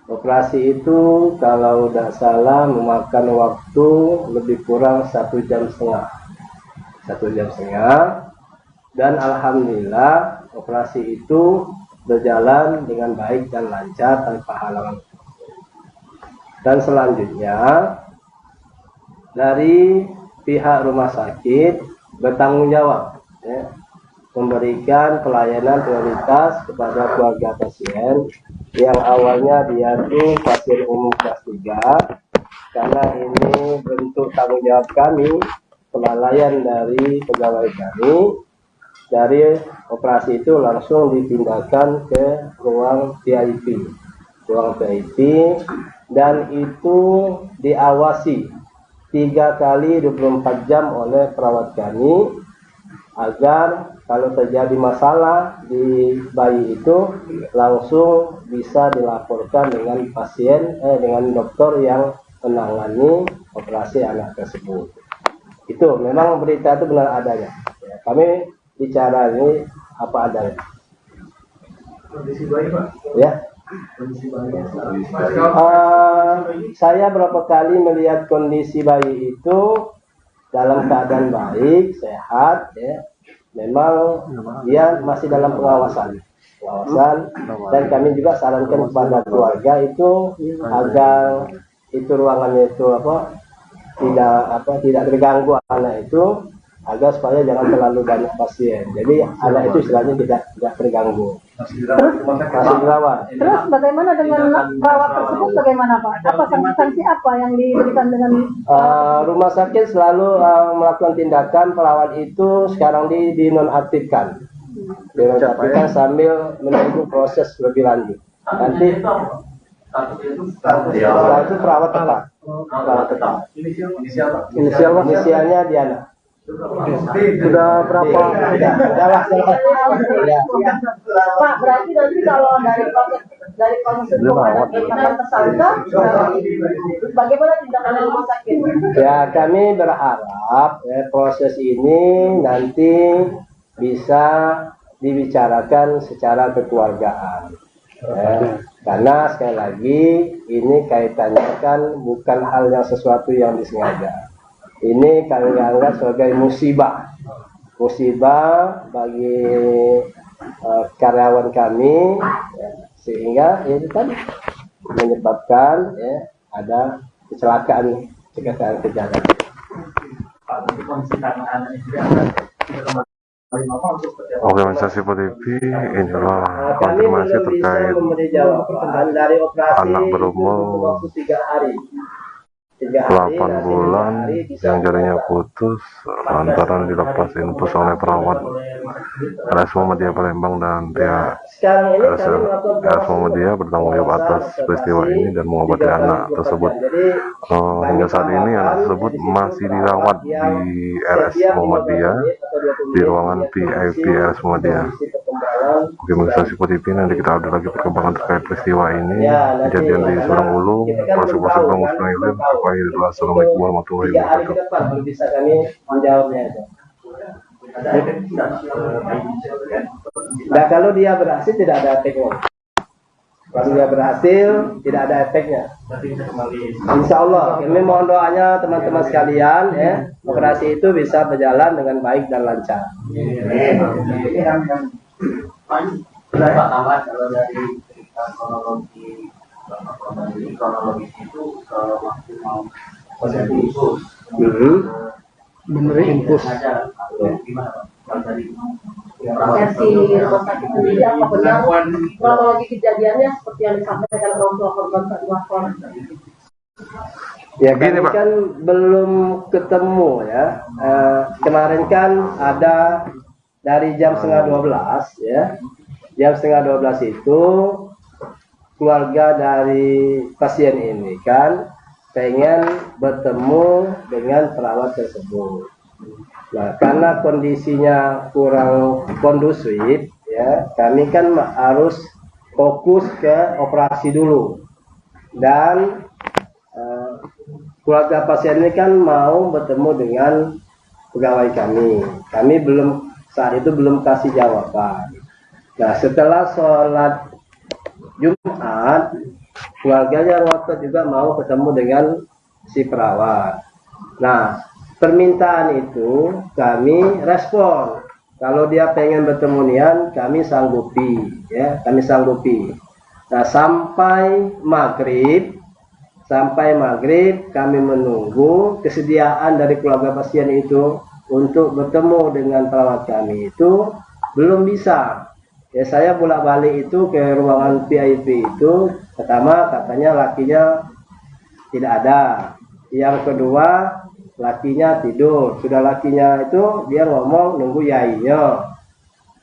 Operasi itu kalau tidak salah memakan waktu lebih kurang 1,5 jam. Dan alhamdulillah operasi itu berjalan dengan baik dan lancar tanpa halangan. Dan selanjutnya dari pihak rumah sakit bertanggung jawab memberikan pelayanan prioritas kepada keluarga pasien yang awalnya dia itu pasien umum kelas 3, karena ini bentuk tanggung jawab kami, kelalaian dari pegawai kami. Dari operasi itu langsung dipindahkan ke ruang VIP, dan itu diawasi 3 kali 24 jam oleh perawat kami agar kalau terjadi masalah di bayi itu langsung bisa dilaporkan dengan dengan dokter yang menangani operasi anak tersebut. Itu memang berita itu benar adanya. Kami bicara ini apa adanya. Kondisi bayi, Pak? Ya. Saya berapa kali melihat kondisi bayi itu dalam keadaan baik, sehat, ya. Memang dia masih dalam pengawasan, dan kami juga sarankan kepada keluarga itu agar itu ruangannya itu tidak terganggu anak itu, agar supaya jangan terlalu banyak pasien. Jadi anak itu istilahnya tidak terganggu. Masih dirawat. Terus bagaimana dengan perawat tersebut? Bagaimana Pak? Apa sanksi apa yang diberikan dengan rumah sakit selalu melakukan tindakan perawat itu sekarang dinonaktifkan. Dinonaktifkan sambil menunggu proses lebih lanjut. Nanti setelah itu perawat tetap. Inisialnya Diana. Sudah berapa? Pak, berarti nanti kalau dari proses penetapan tersangka, bagaimana tindakan rumah sakit? Ya, kami berharap proses ini nanti bisa dibicarakan secara kekeluargaan. Karena sekali lagi ini kaitannya kan bukan hal yang sesuatu yang disengaja. Ini kami anggap sebagai musibah bagi karyawan kami, sehingga itu tadi menyebabkan ada kecelakaan kejadian. Oke, Mr. Sipo TV, inilah konfirmasi terkait memberi jawaban dari operasi anak berumur waktu 3 hari. 8 bulan yang jarinya putus lantaran dilepas infus oleh perawat RS Muhammadiyah Palembang dan pihak Sekarang ini RS kami melakukan Muhammadiyah bertanggung jawab atas peristiwa ini dan mengobati anak tersebut. Hingga saat ini anak tersebut masih dirawat di RS Muhammadiyah di ruangan VIP RS Muhammadiyah. Oke, pemirsa Sipo TV, nanti kita update lagi perkembangan terkait peristiwa ini. Kejadian di Surang Ulu, Polsek Bang Musnailim. Assalamualaikum warahmatullahi wabarakatuh. Baru bisa kami menjawabnya itu. Nah, kalau dia berhasil tidak ada efeknya. Kalau dia berhasil tidak ada efeknya. Insya Allah, kami mohon doanya teman-teman sekalian, ya, operasi itu bisa berjalan dengan baik dan lancar. Pak tambah kalau dari kronologis itu waktu mau posisi infus Bener infus. gimana Pak? Kalau tadi Versi rumah sakit sendiri apa benar kronologi kejadiannya seperti yang disampaikan orang tua korban saat lapor? Ya, kami kan belum ketemu ya. Kemarin kan ada dari jam setengah 12 ya. Jam setengah 12 itu keluarga dari pasien ini kan pengen bertemu dengan perawat tersebut. Nah, karena kondisinya kurang kondusif ya, kami kan harus fokus ke operasi dulu. Dan keluarga pasien ini kan mau bertemu dengan pegawai kami. Kami saat itu belum kasih jawaban. Nah, setelah sholat Jumat, keluarganya ngotot juga mau ketemu dengan si perawat. Nah, permintaan itu kami respon. Kalau dia pengen bertemu nian, kami sanggupi, ya, kami sanggupi. Nah, sampai maghrib kami menunggu kesediaan dari keluarga pasien itu untuk bertemu dengan perawat kami itu belum bisa. Ya, saya bolak-balik itu ke ruangan VIP itu. Pertama katanya lakinya tidak ada. Yang kedua lakinya tidur. Sudah lakinya itu dia ngomong nunggu yainya.